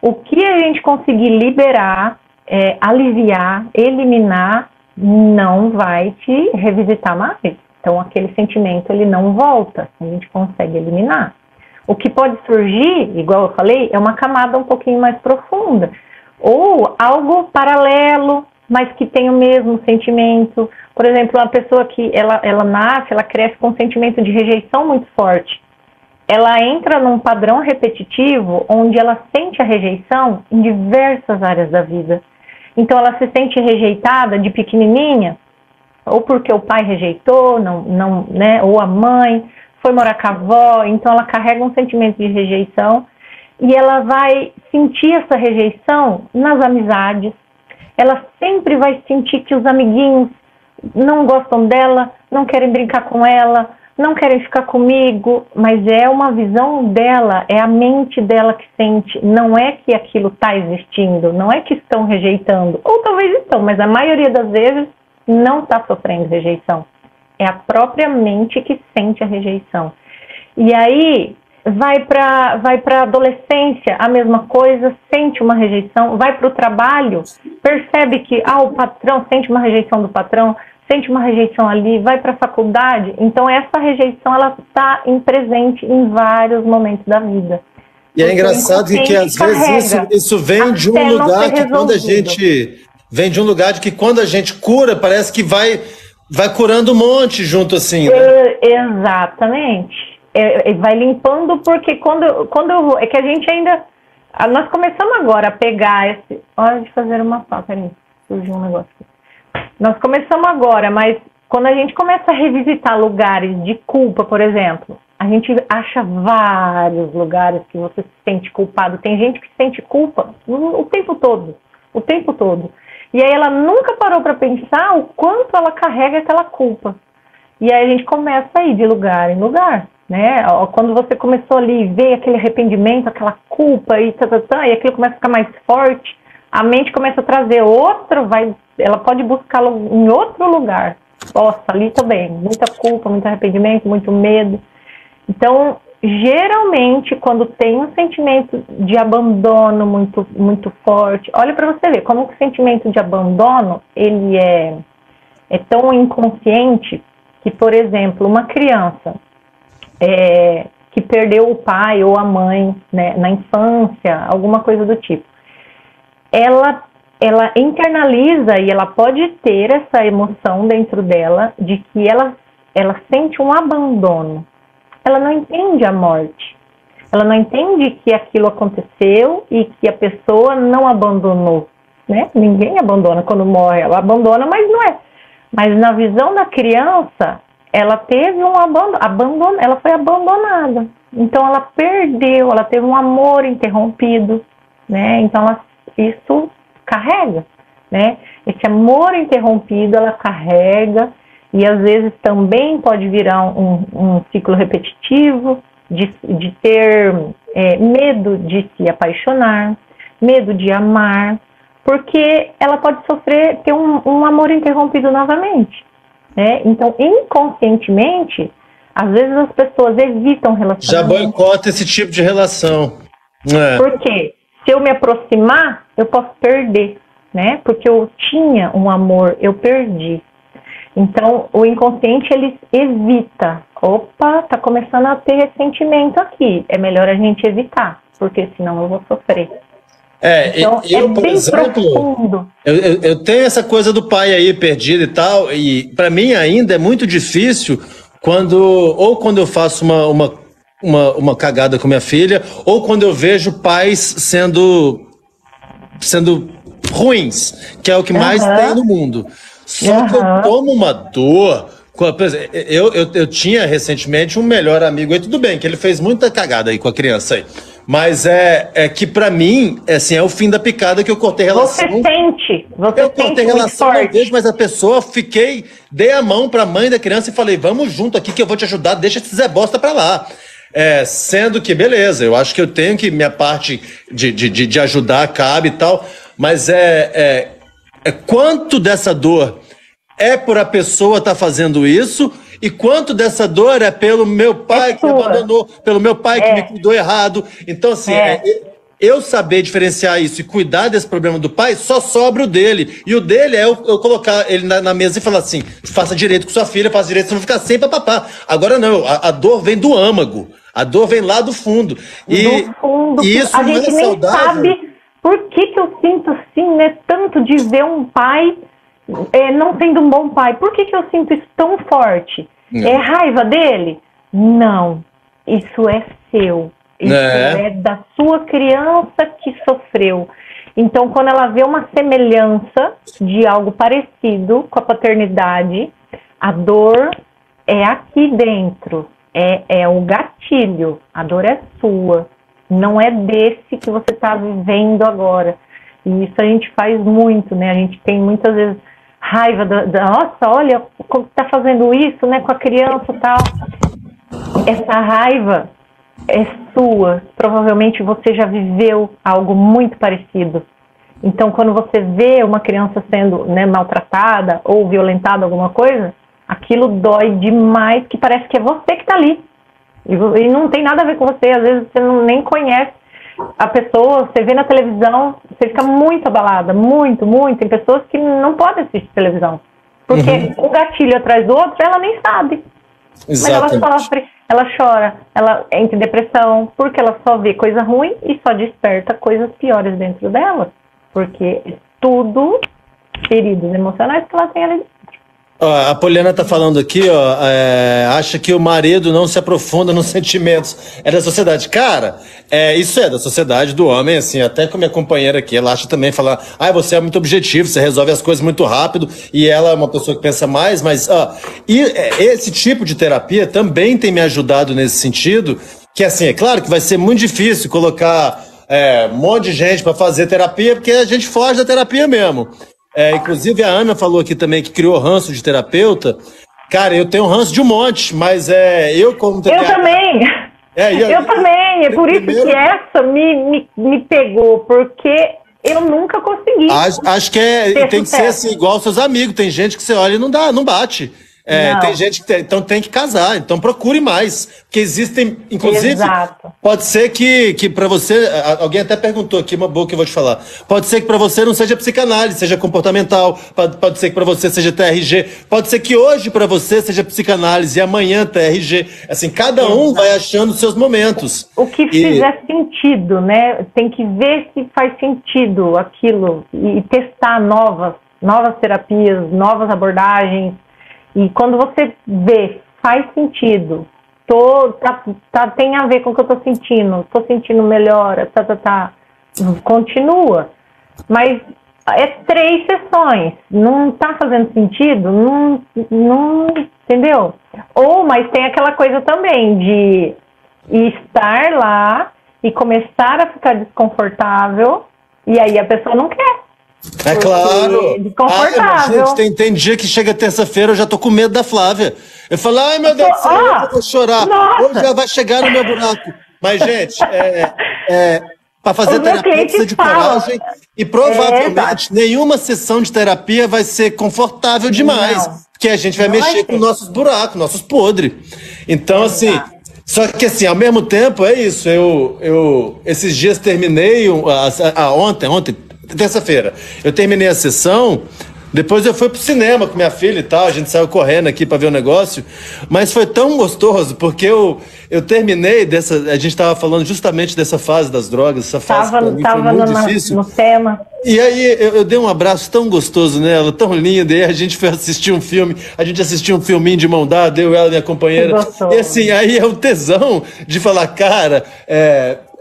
O que a gente conseguir liberar, aliviar, eliminar, não vai te revisitar mais. Então, aquele sentimento, ele não volta. A gente consegue eliminar. O que pode surgir, igual eu falei, é uma camada um pouquinho mais profunda. Ou algo paralelo, mas que tem o mesmo sentimento. Por exemplo, uma pessoa que ela nasce, ela cresce com um sentimento de rejeição muito forte. Ela entra num padrão repetitivo onde ela sente a rejeição em diversas áreas da vida. Então, ela se sente rejeitada de pequenininha, ou porque o pai rejeitou, né, ou a mãe foi morar com a avó, então ela carrega um sentimento de rejeição e ela vai sentir essa rejeição nas amizades. Ela sempre vai sentir que os amiguinhos não gostam dela, não querem brincar com ela, não querem ficar comigo, mas é uma visão dela, é a mente dela que sente, não é que aquilo está existindo, não é que estão rejeitando, ou talvez estão, mas a maioria das vezes não está sofrendo rejeição, é a própria mente que sente a rejeição. E aí vai para a adolescência, a mesma coisa, sente uma rejeição, vai para o trabalho, percebe que o patrão sente uma rejeição do patrão, sente uma rejeição ali, vai para a faculdade. Então, essa rejeição, ela está presente em vários momentos da vida. E é engraçado que às vezes isso vem de um lugar que quando a gente... Vem de um lugar de que quando a gente cura, parece que vai curando um monte junto assim, né? Exatamente. Vai limpando, porque quando eu... É que a gente ainda... Nós começamos agora a pegar esse... Hora de fazer uma pausa, peraí, surgiu um negócio aqui. Nós começamos agora, mas quando a gente começa a revisitar lugares de culpa, por exemplo, a gente acha vários lugares que você se sente culpado. Tem gente que sente culpa o tempo todo, o tempo todo. E aí ela nunca parou para pensar o quanto ela carrega aquela culpa. E aí a gente começa a ir de lugar em lugar, né? Quando você começou ali, ver aquele arrependimento, aquela culpa e e aquilo começa a ficar mais forte, a mente começa a trazer ela pode buscá-lo em outro lugar. Nossa, ali também, muita culpa, muito arrependimento, muito medo. Então, geralmente, quando tem um sentimento de abandono muito, muito forte, olha para você ver como o sentimento de abandono, ele é tão inconsciente que, por exemplo, uma criança que perdeu o pai ou a mãe, né, na infância, alguma coisa do tipo, ela internaliza e ela pode ter essa emoção dentro dela de que ela sente um abandono. Ela não entende a morte. Ela não entende que aquilo aconteceu e que a pessoa não abandonou, né? Ninguém abandona quando morre. Ela abandona, mas não é. Mas na visão da criança, ela teve um abandono, ela foi abandonada. Então ela perdeu, ela teve um amor interrompido, né? Então isso carrega, né? Esse amor interrompido ela carrega, e às vezes também pode virar um ciclo repetitivo de ter medo de se apaixonar, medo de amar, porque ela pode ter um amor interrompido novamente, né? Então, inconscientemente, às vezes as pessoas evitam relacionamento. Já boicota esse tipo de relação. Porque se eu me aproximar, eu posso perder, né? Porque eu tinha um amor, eu perdi. Então, o inconsciente, ele evita. Opa, tá começando a ter ressentimento aqui. É melhor a gente evitar, porque senão eu vou sofrer. Então, eu por exemplo, eu tenho essa coisa do pai aí perdido e tal, e para mim ainda é muito difícil quando eu faço uma cagada com minha filha, ou quando eu vejo pais sendo ruins, que é o que mais tem no mundo. Só que eu tomo uma dor. Eu tinha recentemente um melhor amigo aí, tudo bem, que ele fez muita cagada aí com a criança aí. Mas é que pra mim, assim, é o fim da picada, que eu cortei relação. Eu cortei relação uma vez, mas a pessoa, dei a mão pra mãe da criança e falei, vamos junto aqui que eu vou te ajudar, deixa esse Zé Bosta pra lá. Sendo que, beleza, eu acho que eu tenho que, minha parte de ajudar cabe e tal, mas quanto dessa dor é por a pessoa estar fazendo isso, e quanto dessa dor é pelo meu pai que me abandonou, pelo meu pai que me cuidou errado. Então, assim, eu saber diferenciar isso e cuidar desse problema do pai, só sobra o dele. E o dele é eu colocar ele na mesa e falar assim, faça direito com sua filha, faça direito, você não ficar sem papapá. Agora não, a dor vem do âmago, a dor vem lá do fundo. E isso a gente nem sabe por que eu sinto assim, né, tanto de ver um pai não sendo um bom pai. Por que eu sinto isso tão forte? É raiva dele? Não. Isso é seu. Isso é da sua criança que sofreu. Então, quando ela vê uma semelhança de algo parecido com a paternidade, a dor é aqui dentro. É o gatilho. A dor é sua. Não é desse que você está vivendo agora. E isso a gente faz muito, né? A gente tem muitas vezes raiva nossa, olha como está fazendo isso, né, com a criança e tal. Essa raiva é sua. Provavelmente você já viveu algo muito parecido. Então, quando você vê uma criança sendo, né, maltratada ou violentada, alguma coisa, aquilo dói demais, que parece que é você que está ali. E não tem nada a ver com você. Às vezes você nem conhece a pessoa, você vê na televisão, você fica muito abalada, muito. Tem pessoas que não podem assistir televisão, porque um gatilho atrás do outro, ela nem sabe. Exatamente. Mas ela sofre, ela chora, ela entra em depressão, porque ela só vê coisa ruim e só desperta coisas piores dentro dela, porque é tudo feridas emocionais que ela tem ali. A Poliana tá falando aqui, acha que o marido não se aprofunda nos sentimentos. É da sociedade. Cara, isso é da sociedade, do homem, assim, até com a minha companheira aqui, ela acha também, falar, você é muito objetivo, você resolve as coisas muito rápido, e ela é uma pessoa que pensa mais, mas, esse tipo de terapia também tem me ajudado nesse sentido, que, assim, é claro que vai ser muito difícil colocar um monte de gente para fazer terapia, porque a gente foge da terapia mesmo. Inclusive a Ana falou aqui também que criou ranço de terapeuta. Cara, eu tenho ranço de um monte, mas eu como terapeuta... Eu também! Eu também, é por isso que essa me pegou, porque eu nunca consegui. Acho que tem que ser assim, igual aos seus amigos. Tem gente que você olha e não bate. Tem gente que então tem que casar, então procure mais, porque existem, inclusive, pode ser que para você, alguém até perguntou aqui, uma boa que eu vou te falar, pode ser que para você não seja psicanálise, seja comportamental, pode ser que para você seja TRG, pode ser que hoje para você seja psicanálise e amanhã TRG, assim, cada um vai achando os seus momentos. O que fizer sentido, né, tem que ver se faz sentido aquilo e testar novas terapias, novas abordagens. E quando você vê, faz sentido, tem a ver com o que eu tô sentindo melhora, continua. Mas é 3 sessões. Não tá fazendo sentido? Não, entendeu? Mas tem aquela coisa também de estar lá e começar a ficar desconfortável, e aí a pessoa não quer. É claro. Desconfortável. Gente, tem dia que chega terça-feira, eu já tô com medo da Flávia. Eu falo, ai meu Deus do céu, eu vou chorar. Nossa. Hoje já vai chegar no meu buraco. Mas, gente, para fazer terapia precisa de coragem. E provavelmente nenhuma sessão de terapia vai ser confortável demais. Não. Porque a gente vai mexer com nossos buracos, nossos podres. Então, assim. Só que assim, ao mesmo tempo, é isso. Eu esses dias terminei ontem, terça-feira, eu terminei a sessão. Depois eu fui pro cinema com minha filha e tal, a gente saiu correndo aqui pra ver o negócio, mas foi tão gostoso, porque eu terminei a gente tava falando justamente dessa fase das drogas, essa fase pra mim foi muito difícil. No tema. E aí eu dei um abraço tão gostoso nela, tão lindo, e aí a gente foi assistir um filme, a gente assistiu um filminho de mão dada, eu, ela e minha companheira, e assim, aí é um tesão de falar, cara,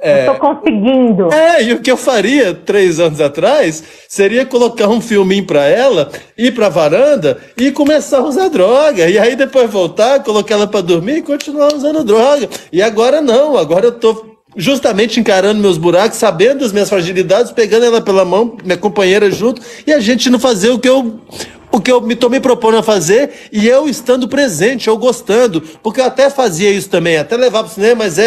eu tô conseguindo. E o que eu faria 3 anos atrás seria colocar um filminho pra ela, ir pra varanda e começar a usar droga. E aí depois voltar, colocar ela pra dormir e continuar usando droga. E agora não, agora eu tô justamente encarando meus buracos, sabendo das minhas fragilidades, pegando ela pela mão, minha companheira junto, e a gente não fazer o que eu me propondo a fazer, e eu estando presente, eu gostando. Porque eu até fazia isso também, até levar pro cinema, mas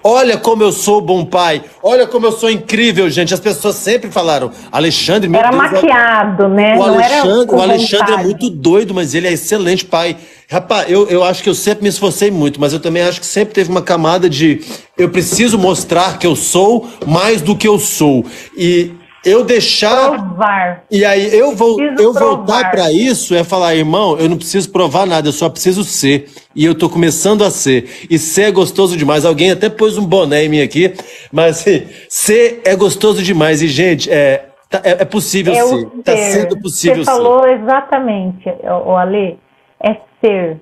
olha como eu sou bom pai. Olha como eu sou incrível, gente. As pessoas sempre falaram, Alexandre, meu Deus, maquiado, né? O Alexandre é muito doido, mas ele é excelente pai. Rapaz, eu acho que eu sempre me esforcei muito, mas eu também acho que sempre teve uma camada de eu preciso mostrar que eu sou mais do que eu sou. E eu deixar... Provar. E aí eu voltar pra isso é falar, irmão, eu não preciso provar nada, eu só preciso ser. E eu tô começando a ser. E ser é gostoso demais. Alguém até pôs um boné em mim aqui, mas assim, ser é gostoso demais. E, gente, é possível ser. Tá sendo possível ser. Você falou exatamente, Ale, é ser.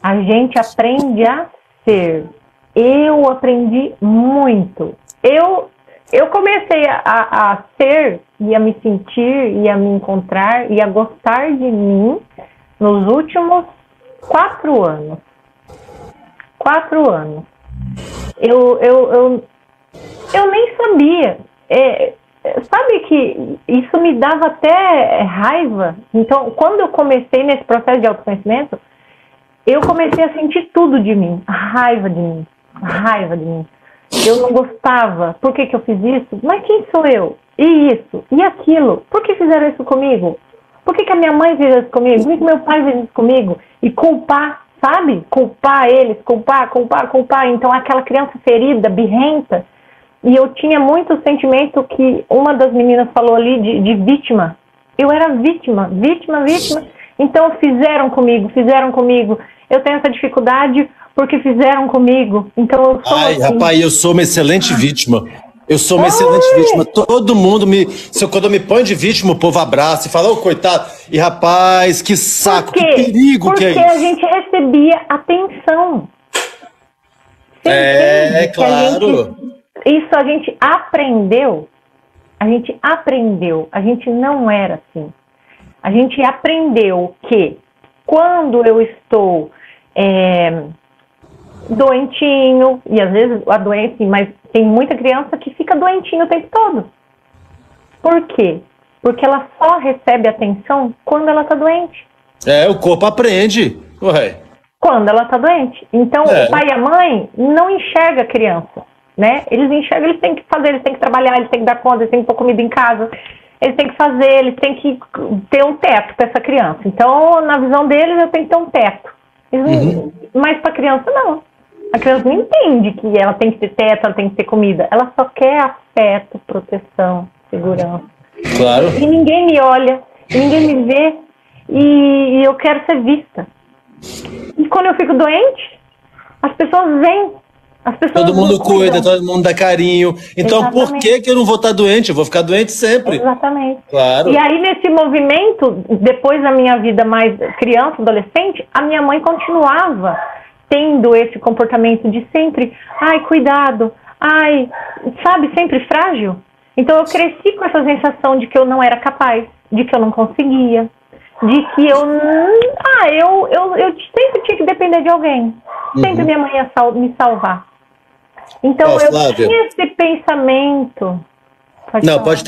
A gente aprende a ser. Eu aprendi muito. Eu comecei a ser e a me sentir e a me encontrar e a gostar de mim nos últimos 4 anos. 4 anos. Eu nem sabia. Sabe que isso me dava até raiva. Então, quando eu comecei nesse processo de autoconhecimento, eu comecei a sentir tudo de mim. A raiva de mim. A raiva de mim. Eu não gostava. Por que eu fiz isso? Mas quem sou eu? E isso? E aquilo? Por que fizeram isso comigo? Por que a minha mãe fez isso comigo? Por que meu pai fez isso comigo? E culpar, sabe? Culpar eles, culpar. Então, aquela criança ferida, birrenta. E eu tinha muito sentimento que uma das meninas falou ali de vítima. Eu era vítima. Então, fizeram comigo. Eu tenho essa dificuldade porque fizeram comigo. Então eu sou assim. Rapaz, eu sou uma excelente vítima. Eu sou uma excelente vítima. Todo mundo quando eu me põe de vítima, o povo abraça e fala, coitado. E rapaz, que saco, que perigo que é isso. Porque a gente recebia atenção. Claro. Isso a gente aprendeu. A gente não era assim. A gente aprendeu que quando eu estou doentinho, e às vezes a doença, mas tem muita criança que fica doentinho o tempo todo. Por quê? Porque ela só recebe atenção quando ela está doente. O corpo aprende. Quando ela está doente. Então, o pai e a mãe não enxergam a criança, né? Eles enxergam, eles têm que fazer, eles têm que trabalhar, eles têm que dar conta, eles têm que pôr comida em casa, eles têm que fazer, eles têm que ter um teto para essa criança. Então, na visão deles, eu tenho que ter um teto. Mas para a criança, não. A criança não entende que ela tem que ter teto, ela tem que ter comida. Ela só quer afeto, proteção, segurança. Claro. E ninguém me olha, ninguém me vê, e eu quero ser vista. E quando eu fico doente, as pessoas vêm. Todo mundo cuida, todo mundo dá carinho. Então, por que eu não vou estar doente? Eu vou ficar doente sempre. Exatamente. Claro. E aí, nesse movimento, depois da minha vida mais criança, adolescente, a minha mãe continuava tendo esse comportamento de sempre, cuidado, sabe, sempre frágil. Então eu cresci com essa sensação de que eu não era capaz, de que eu não conseguia, de que eu sempre tinha que depender de alguém. Sempre minha mãe ia me salvar. Então eu tinha esse pensamento. Pode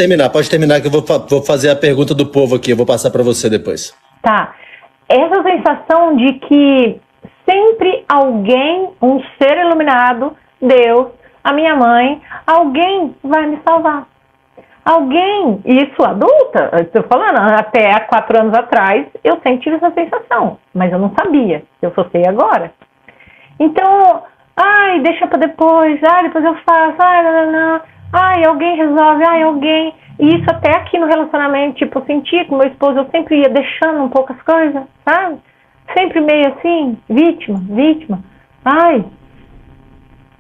terminar que eu vou fazer a pergunta do povo aqui, eu vou passar para você depois. Tá. Essa sensação de que sempre alguém, um ser iluminado, Deus, a minha mãe, alguém vai me salvar. Alguém, isso adulta, estou falando, até há 4 anos atrás, eu sempre tive essa sensação, mas eu não sabia, eu só sei agora. Então, deixa para depois, depois eu faço, alguém resolve, alguém. E isso até aqui no relacionamento, tipo, eu sentia com meu esposo, eu sempre ia deixando um pouco as coisas, sabe? Sempre meio assim, vítima.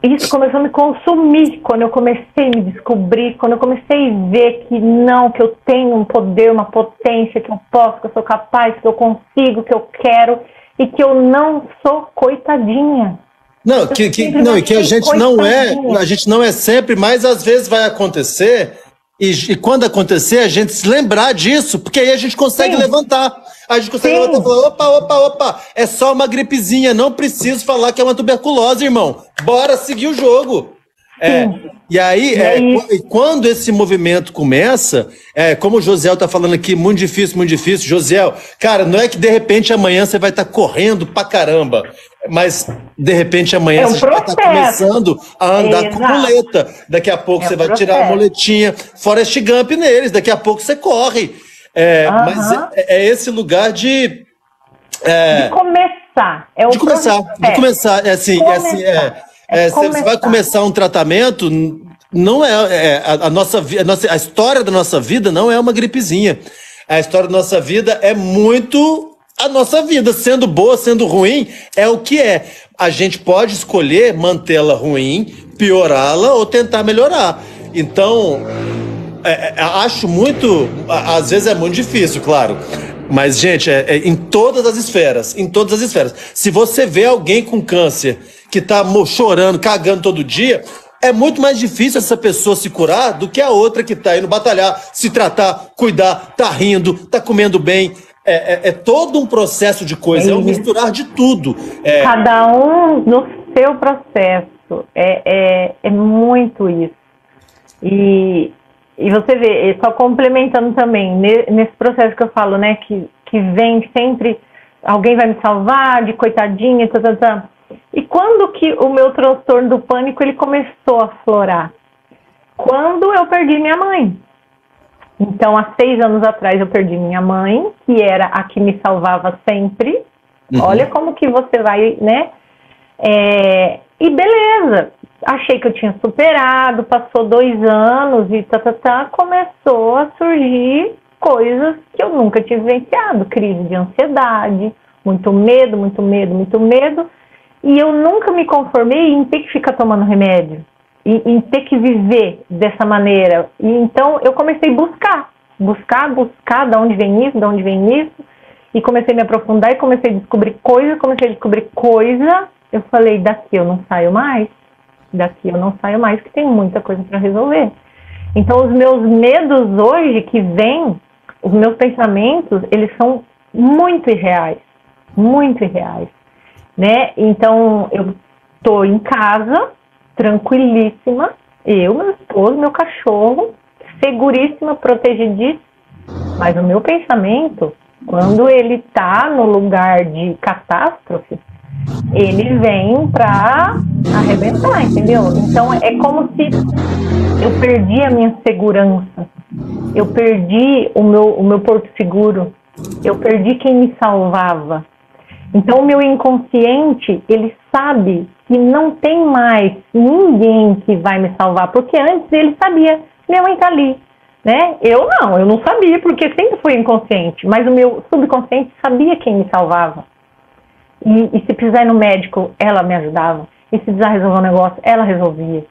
Isso começou a me consumir quando eu comecei a me descobrir, quando eu comecei a ver que eu tenho um poder, uma potência, que eu posso, que eu sou capaz, que eu consigo, que eu quero e que eu não sou coitadinha. Que a gente não é sempre, mas às vezes vai acontecer e quando acontecer a gente se lembrar disso, porque aí a gente consegue levantar. A gente consegue levantar e falar, opa, é só uma gripezinha, não preciso falar que é uma tuberculose, irmão. Bora seguir o jogo. E aí, quando esse movimento começa, como o Josiel tá falando aqui, muito difícil. Josiel, cara, não é que de repente amanhã você vai estar correndo pra caramba, mas de repente amanhã você vai estar começando a andar com muleta. Daqui a pouco você vai tirar a muletinha, Forrest Gump neles, daqui a pouco você corre. Mas é esse lugar de começar. De começar. Você vai começar um tratamento, não a história da nossa vida não é uma gripezinha. A história da nossa vida é muito a nossa vida, sendo boa, sendo ruim, é o que é. A gente pode escolher mantê-la ruim, piorá-la ou tentar melhorar. Então, acho muito, às vezes é muito difícil, claro. Mas, gente, em todas as esferas, Se você vê alguém com câncer que tá chorando, cagando todo dia, é muito mais difícil essa pessoa se curar do que a outra que tá indo batalhar, se tratar, cuidar, tá rindo, tá comendo bem. É todo um processo de coisa, é um misturar de tudo. Cada um no seu processo. É muito isso. E você vê, só complementando também, nesse processo que eu falo, né, que vem sempre, alguém vai me salvar, de coitadinha, E quando que o meu transtorno do pânico, ele começou a aflorar? Quando eu perdi minha mãe. Então, há 6 anos atrás, eu perdi minha mãe, que era a que me salvava sempre. Olha como que você vai, né? E beleza, achei que eu tinha superado, passou 2 anos e começou a surgir coisas que eu nunca tinha vivenciado. Crise de ansiedade, muito medo. E eu nunca me conformei em ter que ficar tomando remédio, em ter que viver dessa maneira. E então eu comecei a buscar de onde vem isso, e comecei a me aprofundar e comecei a descobrir coisa, Eu falei, daqui eu não saio mais, que tem muita coisa para resolver. Então os meus medos hoje que vêm, os meus pensamentos, eles são muito irreais, né? Então eu tô em casa, tranquilíssima, eu, meu esposo, meu cachorro, seguríssima, protegidíssima, mas o meu pensamento, quando ele tá no lugar de catástrofe, ele vem pra arrebentar, entendeu? Então é como se eu perdi a minha segurança, eu perdi o meu porto seguro, eu perdi quem me salvava. Então o meu inconsciente, ele sabe que não tem mais ninguém que vai me salvar, porque antes ele sabia, minha mãe tá ali, né? Eu não sabia, porque sempre fui inconsciente, mas o meu subconsciente sabia quem me salvava. E se precisar ir no médico, ela me ajudava. E se precisar resolver um negócio, ela resolvia.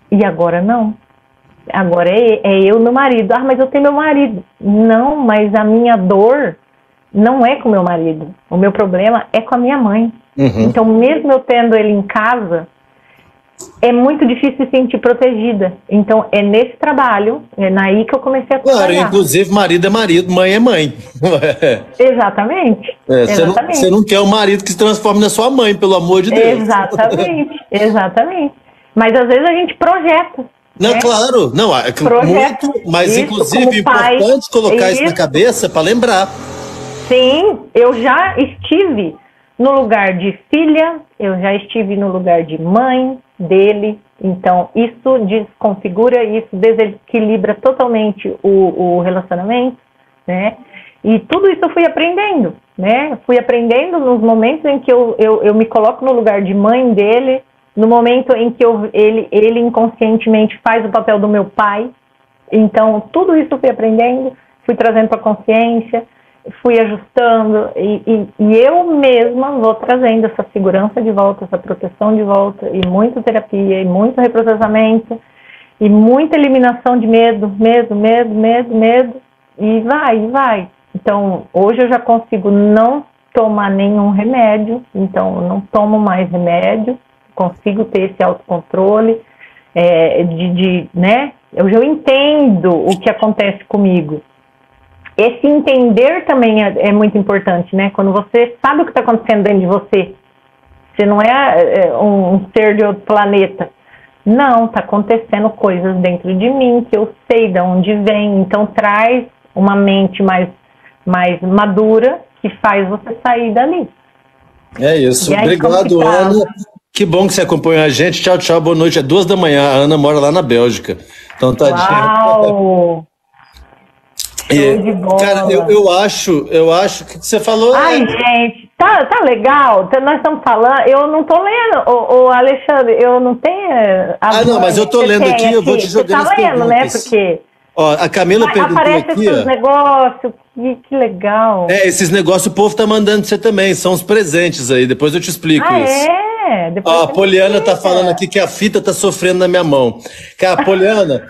E agora não. Agora é eu e meu marido. Mas eu tenho meu marido. Não, mas a minha dor não é com meu marido. O meu problema é com a minha mãe. Então, mesmo eu tendo ele em casa, é muito difícil se sentir protegida. Então, é nesse trabalho, é naí que eu comecei a trabalhar. Claro, inclusive marido é marido, mãe é mãe. Exatamente. Você não quer um marido que se transforme na sua mãe, pelo amor de Deus. Exatamente. Mas às vezes a gente projeta. Não, né? Claro, não, muito, mas isso, inclusive é importante colocar isso na cabeça para lembrar. Sim, eu já estive no lugar de filha, eu já estive no lugar de mãe dele, então isso desconfigura, isso desequilibra totalmente o relacionamento, né? E tudo isso eu fui aprendendo, né? Fui aprendendo nos momentos em que eu me coloco no lugar de mãe dele, no momento em que ele inconscientemente faz o papel do meu pai. Então, tudo isso eu fui aprendendo, fui trazendo para a consciência, fui ajustando e eu mesma vou trazendo essa segurança de volta, essa proteção de volta, e muita terapia, e muito reprocessamento, e muita eliminação de medo, e vai. Então, hoje eu já consigo não tomar nenhum remédio, então eu não tomo mais remédio, consigo ter esse autocontrole, né? Eu já entendo o que acontece comigo. Esse entender também é muito importante, né? Quando você sabe o que está acontecendo dentro de você, você não é um ser de outro planeta. Não, está acontecendo coisas dentro de mim que eu sei de onde vem. Então traz uma mente mais madura que faz você sair dali. É isso. Obrigado, Ana. Que bom que você acompanhou a gente. Tchau, tchau, boa noite. É 2 da manhã. A Ana mora lá na Bélgica. Então, Uau! Cara, eu acho que você falou. Ai, gente, tá legal. Nós estamos falando. Eu não tô lendo, o Alexandre. Eu não tenho. Não, mas eu tô lendo aqui. Eu vou te jogar nas perguntas. Tá lendo, né? Porque. Ó, a Camila perguntou aparece aqui. Esses negócios. Que legal. Esses negócios o povo tá mandando pra você também. São os presentes aí. Depois eu te explico isso. Depois a Poliana tá falando aqui que a fita tá sofrendo na minha mão. Cara, Poliana.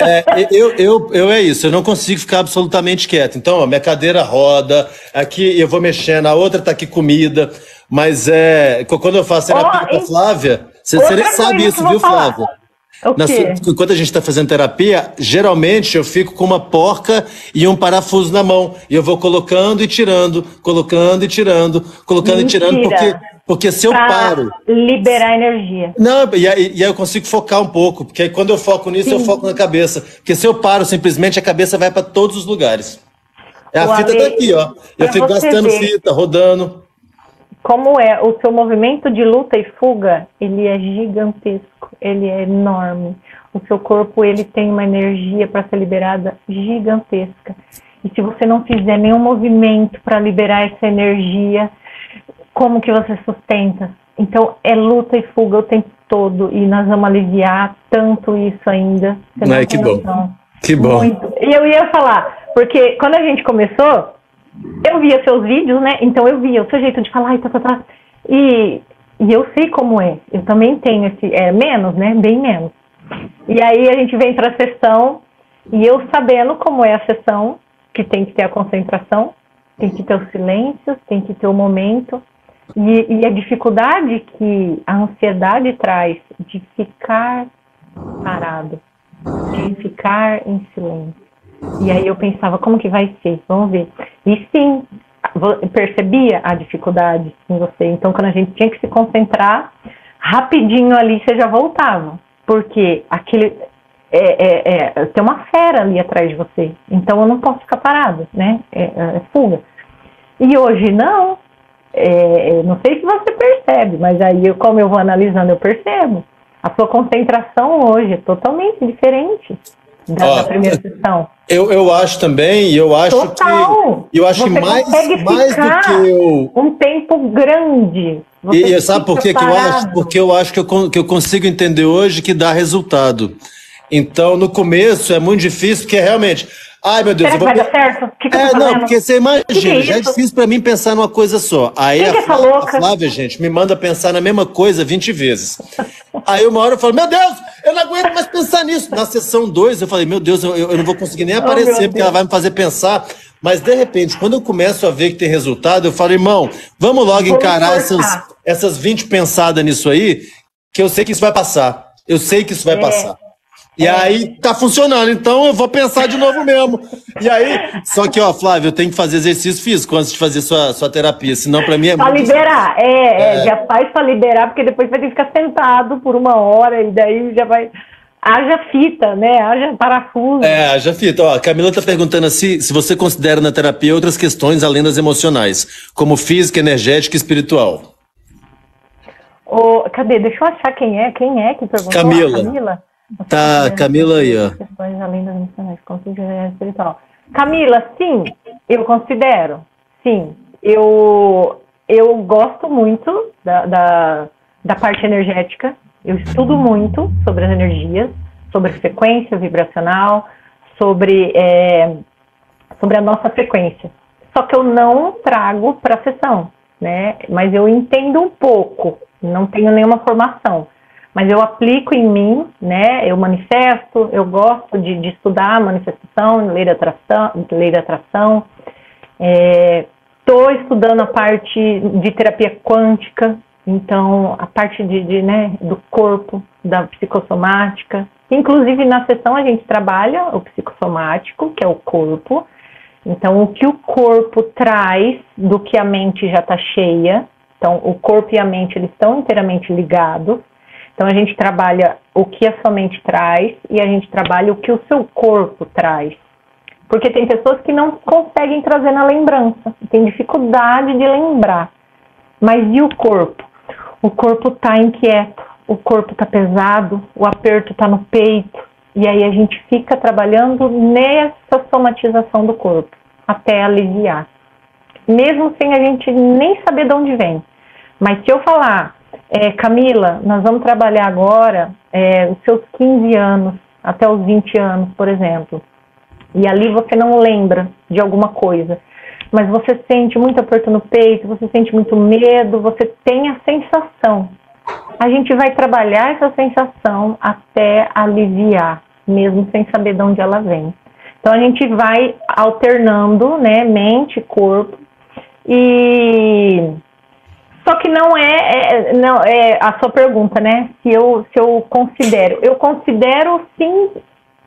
É isso, eu não consigo ficar absolutamente quieto. Então, minha cadeira roda, aqui eu vou mexendo, a outra tá aqui comida, mas quando eu faço terapia com a Flávia, você nem sabe isso, viu, Flávia? Enquanto a gente tá fazendo terapia, geralmente eu fico com uma porca e um parafuso na mão, e eu vou colocando e tirando, porque se eu paro... liberar energia. Não, e aí eu consigo focar um pouco, porque aí quando eu foco nisso, eu foco na cabeça. Porque se eu paro, simplesmente a cabeça vai para todos os lugares. A fita tá aqui, ó. Eu fico gastando fita, rodando. Como é o seu movimento de luta e fuga, ele é gigantesco, ele é enorme. O seu corpo, ele tem uma energia para ser liberada gigantesca. E se você não fizer nenhum movimento para liberar essa energia, como que você sustenta? Então, é luta e fuga o tempo todo. E nós vamos aliviar tanto isso ainda. Que bom. Que bom. Muito. E eu ia falar, porque quando a gente começou, eu via seus vídeos, né? Então eu via o seu jeito de falar e eu sei como é. Eu também tenho esse... menos, né? Bem menos. E aí a gente vem para a sessão e eu sabendo como é a sessão, que tem que ter a concentração, tem que ter o silêncio, tem que ter o momento... E a dificuldade que a ansiedade traz de ficar parado, de ficar em silêncio. E aí eu pensava, como que vai ser? Vamos ver. E sim, percebia a dificuldade em você. Então, quando a gente tinha que se concentrar, rapidinho ali você já voltava. Porque aquele... tem uma fera ali atrás de você. Então, eu não posso ficar parado, né? É fuga. E hoje, não. Não sei se você percebe, mas aí como eu vou analisando, eu percebo. A sua concentração hoje é totalmente diferente da primeira sessão. Eu acho também, e eu acho Total. que mais do que um tempo grande. E sabe por que eu acho? Porque eu acho que eu consigo entender hoje que dá resultado. Então, no começo é muito difícil, porque realmente... Ai, meu Deus. Será que vai dar certo? Que eu tô fazendo? Porque você imagina, já é difícil pra mim pensar numa coisa só. Aí a Flávia, gente, me manda pensar na mesma coisa 20 vezes. Aí uma hora eu falo, meu Deus, eu não aguento mais pensar nisso. Na sessão 2 eu falei, meu Deus, eu não vou conseguir nem aparecer, porque ela vai me fazer pensar. Mas, de repente, quando eu começo a ver que tem resultado, eu falo, irmão, vamos logo encarar essas 20 pensadas nisso aí, que eu sei que isso vai passar. Eu sei que isso vai passar. E aí tá funcionando, então eu vou pensar de novo mesmo. E aí, só que, ó, Flávio, eu tenho que fazer exercício físico antes de fazer sua terapia, senão pra mim é pra muito... liberar, já faz pra liberar, porque depois vai ter que ficar sentado por 1 hora e daí já vai... Haja fita, né? Haja parafuso. Haja fita. Ó, a Camila tá perguntando assim, se você considera na terapia outras questões além das emocionais, como física, energética e espiritual. Cadê? Deixa eu achar quem é que perguntou. Camila. Camila? Tá, Camila aí, ó. Questões além das emocionais, como física, energética e espiritual. Camila, sim, eu considero. Sim, eu gosto muito da parte energética. Eu estudo muito sobre as energias, sobre frequência vibracional, sobre a nossa frequência. Só que eu não trago para a sessão, né? Mas eu entendo um pouco, não tenho nenhuma formação. Mas eu aplico em mim, né? Eu manifesto, eu gosto de estudar manifestação, lei da atração. Estou estudando a parte de terapia quântica. Então, a parte do corpo, da psicossomática. Inclusive, na sessão a gente trabalha o psicossomático, que é o corpo. Então, o que o corpo traz do que a mente já está cheia. Então, o corpo e a mente, eles estão inteiramente ligados. Então, a gente trabalha o que a sua mente traz e a gente trabalha o que o seu corpo traz. Porque tem pessoas que não conseguem trazer na lembrança, tem dificuldade de lembrar. Mas e o corpo? O corpo está inquieto, o corpo está pesado, o aperto está no peito. E aí a gente fica trabalhando nessa somatização do corpo, até aliviar. Mesmo sem a gente nem saber de onde vem. Mas se eu falar, Camila, nós vamos trabalhar agora os seus 15 anos, até os 20 anos, por exemplo. E ali você não lembra de alguma coisa. Mas você sente muito aperto no peito, você sente muito medo, você tem a sensação. A gente vai trabalhar essa sensação até aliviar, mesmo sem saber de onde ela vem. Então a gente vai alternando, né, mente, corpo, e só que não é a sua pergunta, né? Se eu considero sim,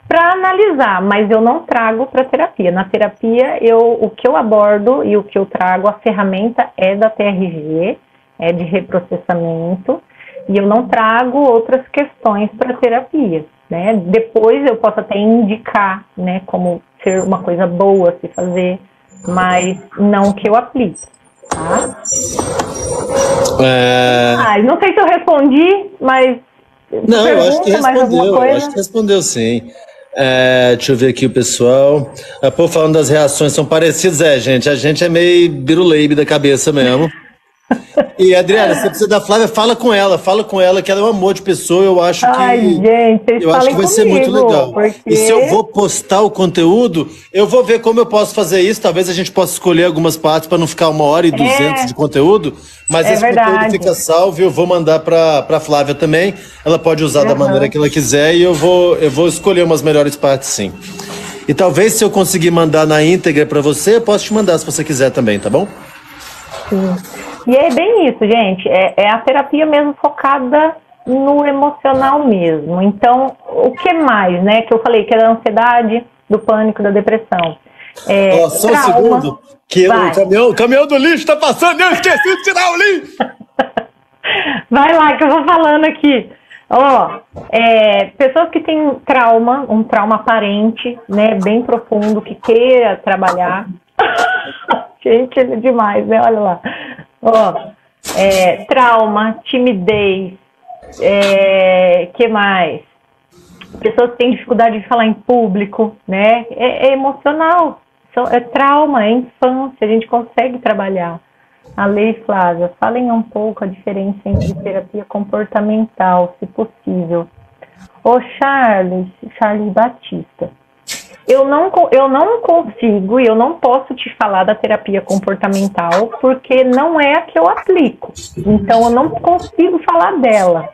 para analisar, mas eu não trago para terapia. Na terapia, o que eu abordo e o que eu trago, a ferramenta é da TRG, é de reprocessamento, e eu não trago outras questões para terapia, né? Depois eu posso até indicar, né, como ser uma coisa boa se fazer, mas não que eu aplique, tá? Não sei se eu respondi, mas... Não, eu acho que respondeu sim. Deixa eu ver aqui o pessoal. A povo falando das reações são parecidas. Gente, a gente é meio biruleibe da cabeça mesmo. E Adriana, você precisa da Flávia, fala com ela que ela é um amor de pessoa. Eu acho que vai ser muito legal. Porque... E se eu vou postar o conteúdo, eu vou ver como eu posso fazer isso. Talvez a gente possa escolher algumas partes para não ficar 1h200 de conteúdo. Mas esse conteúdo fica salvo e eu vou mandar para Flávia também. Ela pode usar da maneira que ela quiser e eu vou escolher umas melhores partes, sim. E talvez se eu conseguir mandar na íntegra para você, eu posso te mandar se você quiser também, tá bom? Sim. E é bem isso, gente, é a terapia mesmo focada no emocional mesmo. Então, o que mais, né, que eu falei, que é da ansiedade, do pânico, da depressão. Só um segundo, que o caminhão do lixo tá passando e eu esqueci de tirar o lixo. Vai lá, que eu vou falando aqui. Pessoas que têm um trauma aparente, né, bem profundo, que queira trabalhar. Gente, é demais, né? Olha lá. Trauma, timidez, que mais? Pessoas que têm dificuldade de falar em público, né? É emocional, é trauma, é infância, a gente consegue trabalhar. A Lei Flávia, falem um pouco a diferença entre terapia comportamental, se possível. Charles Batista. Eu não consigo e eu não posso te falar da terapia comportamental porque não é a que eu aplico. Então, eu não consigo falar dela.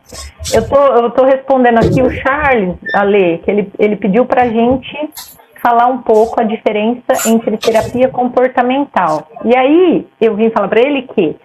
Eu tô respondendo aqui o Charles, Ale, que ele pediu pra gente falar um pouco a diferença entre terapia comportamental. E aí, eu vim falar pra ele que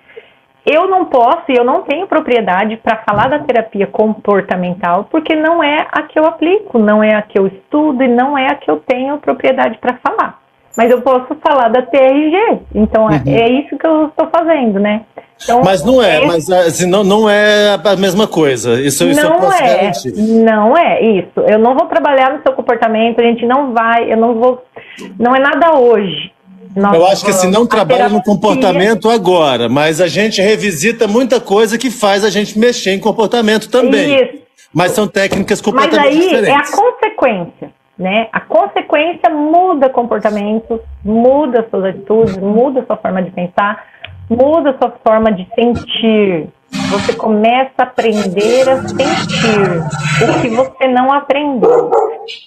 eu não posso e eu não tenho propriedade para falar da terapia comportamental, porque não é a que eu aplico, não é a que eu estudo e não é a que eu tenho propriedade para falar. Mas eu posso falar da TRG, então é isso que eu estou fazendo, né? Então, mas não é, mas assim, não é a mesma coisa, isso eu posso garantir. Não é isso, eu não vou trabalhar no seu comportamento, a gente não vai, não é nada hoje. Eu acho que assim, não trabalha no comportamento agora, mas a gente revisita muita coisa que faz a gente mexer em comportamento também. Isso. Mas são técnicas completamente diferentes. Mas aí é a consequência, né? A consequência muda comportamento, muda suas atitudes, muda sua forma de pensar, muda sua forma de sentir. Você começa a aprender a sentir o que você não aprendeu.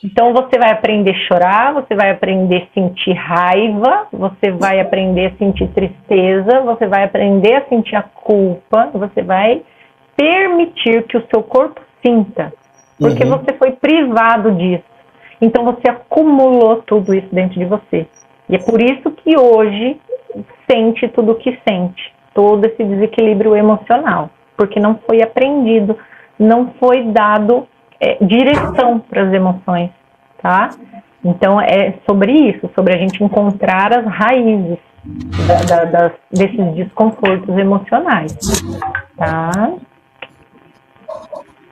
Então você vai aprender a chorar, você vai aprender a sentir raiva, você vai aprender a sentir tristeza, você vai aprender a sentir a culpa, você vai permitir que o seu corpo sinta, porque você foi privado disso. Então você acumulou tudo isso dentro de você. E é por isso que hoje sente tudo o que sente, todo esse desequilíbrio emocional, porque não foi aprendido, não foi dado direção para as emoções, tá? Então é sobre isso, sobre a gente encontrar as raízes desses desconfortos emocionais, tá?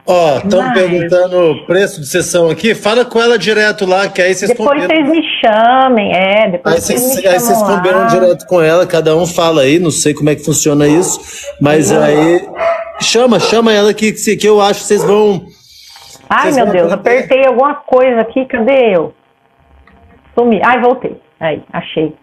Ó, estão perguntando o preço de sessão aqui. Fala com ela direto lá, que aí vocês depois vocês me chamem, depois aí vocês combinam direto com ela, cada um fala aí, não sei como é que funciona isso, mas aí chama ela que eu acho que vocês vão... Ai, meu Deus, apertei alguma coisa aqui, cadê eu? Sumi. Ai, voltei. Aí, achei.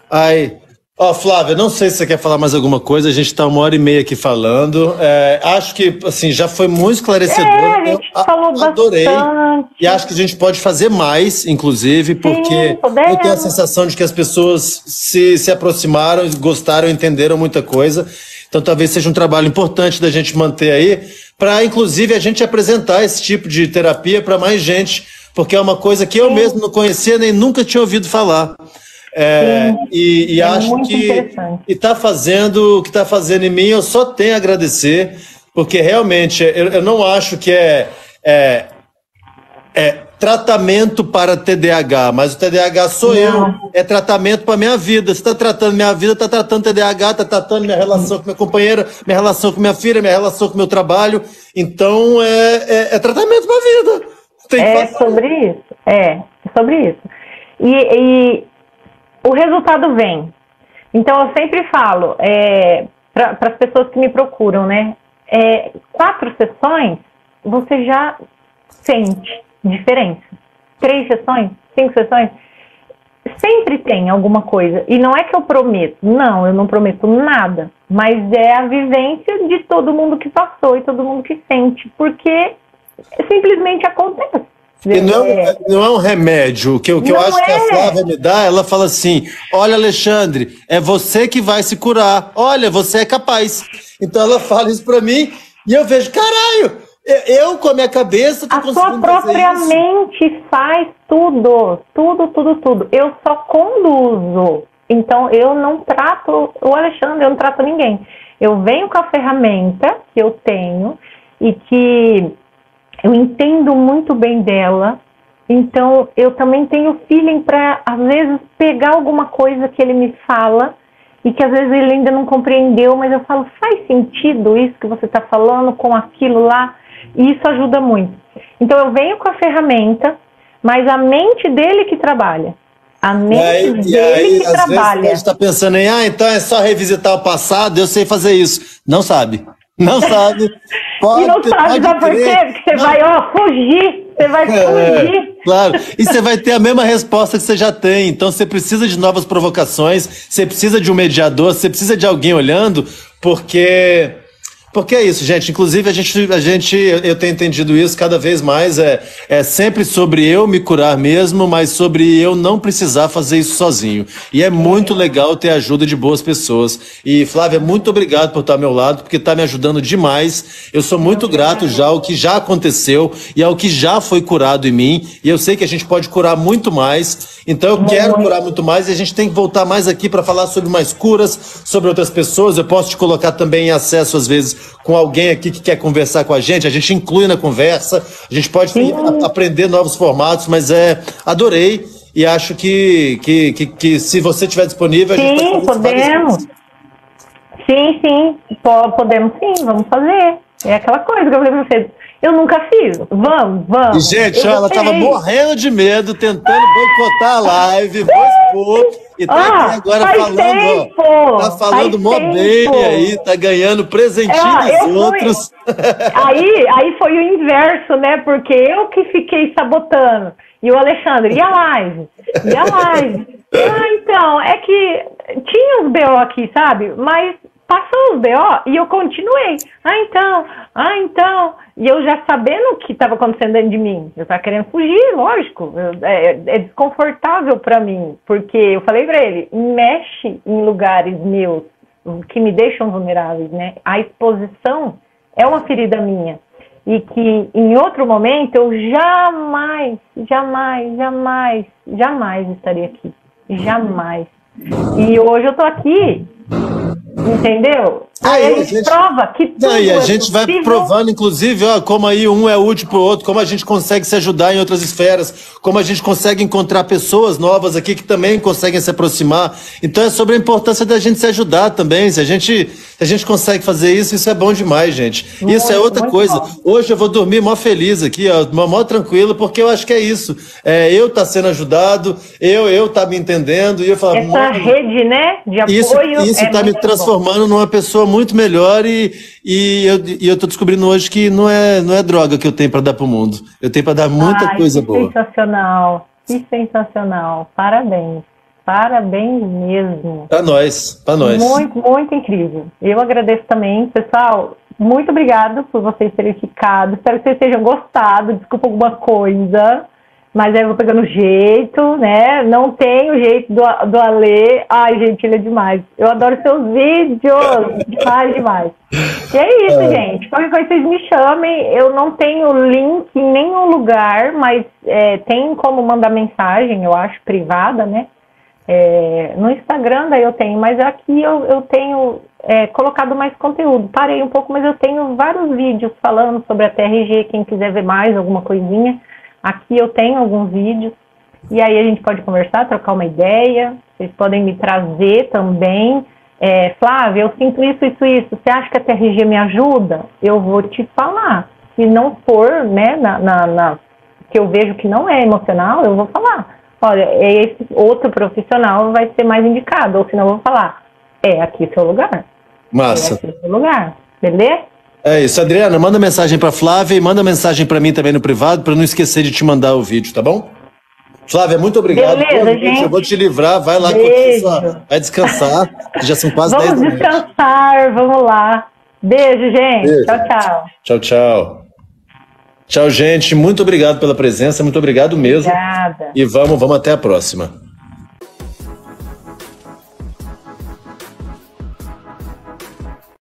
Ai... Ó, Flávia, não sei se você quer falar mais alguma coisa, a gente está 1h30 aqui falando. Acho que, assim, já foi muito esclarecedor. A gente falou adorei. Bastante. E acho que a gente pode fazer mais, inclusive, porque eu tenho a sensação de que as pessoas se aproximaram, gostaram, entenderam muita coisa. Então talvez seja um trabalho importante da gente manter aí, para, inclusive, a gente apresentar esse tipo de terapia para mais gente, porque é uma coisa que eu mesmo não conhecia nem nunca tinha ouvido falar. E acho que está fazendo o que está fazendo em mim, eu só tenho a agradecer, porque realmente eu não acho que é tratamento para TDAH, mas o TDAH sou eu, é tratamento para minha vida. Você está tratando minha vida, está tratando TDAH, está tratando minha relação com minha companheira, minha relação com minha filha, minha relação com meu trabalho. Então é tratamento para a vida. É sobre isso. E o resultado vem. Então eu sempre falo para as pessoas que me procuram, né? 4 sessões você já sente diferença. 3 sessões, 5 sessões, sempre tem alguma coisa. E não é que eu prometo, não, eu não prometo nada, mas é a vivência de todo mundo que passou e todo mundo que sente, porque simplesmente acontece. E não é um remédio. O que eu acho que a Flávia me dá, ela fala assim: olha, Alexandre, é você que vai se curar. Olha, você é capaz. Então ela fala isso pra mim e eu vejo, caralho, eu com a minha cabeça tô conseguindo fazer isso. A sua própria mente faz tudo. Eu só conduzo. Então eu não trato o Alexandre, eu não trato ninguém. Eu venho com a ferramenta que eu tenho e que eu entendo muito bem dela, então eu também tenho feeling para, às vezes, pegar alguma coisa que ele me fala e que às vezes ele ainda não compreendeu, mas eu falo, faz sentido isso que você está falando com aquilo lá? E isso ajuda muito. Então eu venho com a ferramenta, mas a mente dele que trabalha. A mente dele que trabalha. Vezes, a gente está pensando em, então é só revisitar o passado, eu sei fazer isso. Não sabe. Não sabe. E não sabe, sabe por quê? Porque você vai fugir. Você vai fugir. Claro. E você vai ter a mesma resposta que você já tem. Então você precisa de novas provocações, você precisa de um mediador, você precisa de alguém olhando, porque Porque é isso, gente. Inclusive, eu tenho entendido isso cada vez mais. É sempre sobre eu me curar mesmo, mas sobre eu não precisar fazer isso sozinho. E é muito legal ter a ajuda de boas pessoas. E, Flávia, muito obrigado por estar ao meu lado, porque está me ajudando demais. Eu sou muito grato já ao que já aconteceu e ao que já foi curado em mim. E eu sei que a gente pode curar muito mais. Então, eu quero curar muito mais e a gente tem que voltar mais aqui para falar sobre mais curas, sobre outras pessoas. Eu posso te colocar também em acesso, às vezes, com alguém aqui que quer conversar com a gente inclui na conversa, a gente pode aprender novos formatos, mas adorei e acho que se você estiver disponível, a gente pode fazer podemos. Sim, podemos sim, vamos fazer. É aquela coisa que eu falei pra vocês. Eu nunca fiz. Vamos. E, gente, ela tava morrendo de medo, tentando boicotar a live, vou expor. E tá aqui agora falando, tá falando mó bem aí, tá ganhando presentinho dos outros. Aí foi o inverso, né? Porque eu que fiquei sabotando. E o Alexandre, e a live? Então, é que tinha os BO aqui, sabe? Mas passou os BO e eu continuei. Então. E eu já sabendo o que estava acontecendo dentro de mim. Eu estava querendo fugir, lógico. É desconfortável para mim. Porque eu falei para ele, mexe em lugares meus que me deixam vulneráveis, né? A exposição é uma ferida minha. E que em outro momento eu jamais estaria aqui. Jamais. E hoje eu tô aqui. Entendeu? Aí a gente prova que tudo a gente vai provando, inclusive, como aí um é útil pro outro, como a gente consegue se ajudar em outras esferas, como a gente consegue encontrar pessoas novas aqui que também conseguem se aproximar. Então é sobre a importância da gente se ajudar também. Se a gente consegue fazer isso, isso é bom demais, gente. Isso é outra coisa. Bom. Hoje eu vou dormir mó feliz aqui, mó tranquilo, porque eu acho que é isso. Eu tá sendo ajudado, eu tá me entendendo, e eu falo... Essa rede, né, de apoio... Isso tá me transformando numa pessoa muito melhor e eu tô descobrindo hoje que não é droga que eu tenho para dar pro mundo. Eu tenho para dar muita coisa boa. Que sensacional. Parabéns mesmo. Pra nós. Muito incrível. Eu agradeço também, pessoal. Muito obrigado por vocês terem ficado. Espero que vocês tenham gostado. Desculpa alguma coisa. Mas eu vou pegando jeito, né? Não tem o jeito do Ale. Ai, gente, ele é demais. Eu adoro seus vídeos. Demais. E é isso, gente. Qualquer coisa vocês me chamem. Eu não tenho link em nenhum lugar, mas tem como mandar mensagem, eu acho, privada, né? No Instagram daí eu tenho, mas aqui eu tenho colocado mais conteúdo. Parei um pouco, mas eu tenho vários vídeos falando sobre a TRG. Quem quiser ver mais alguma coisinha, aqui eu tenho alguns vídeos, e aí a gente pode conversar, trocar uma ideia, vocês podem me trazer também. Flávia, eu sinto isso, você acha que a TRG me ajuda? Eu vou te falar. Se não for, né, que eu vejo que não é emocional, eu vou falar. Olha, esse outro profissional vai ser mais indicado, ou senão eu vou falar, aqui é seu lugar. Massa. Aqui é seu lugar, beleza? É isso, Adriana, manda mensagem pra Flávia e manda mensagem pra mim também no privado, pra eu não esquecer de te mandar o vídeo, tá bom? Flávia, muito obrigado. Beleza, gente. Eu vou te livrar, vai lá, vai descansar, já são quase 10 minutos. Vamos descansar, vamos lá. Beijo, gente. Beijo. Tchau. Tchau, gente. Muito obrigado pela presença, muito obrigado mesmo. Obrigada. E vamos até a próxima.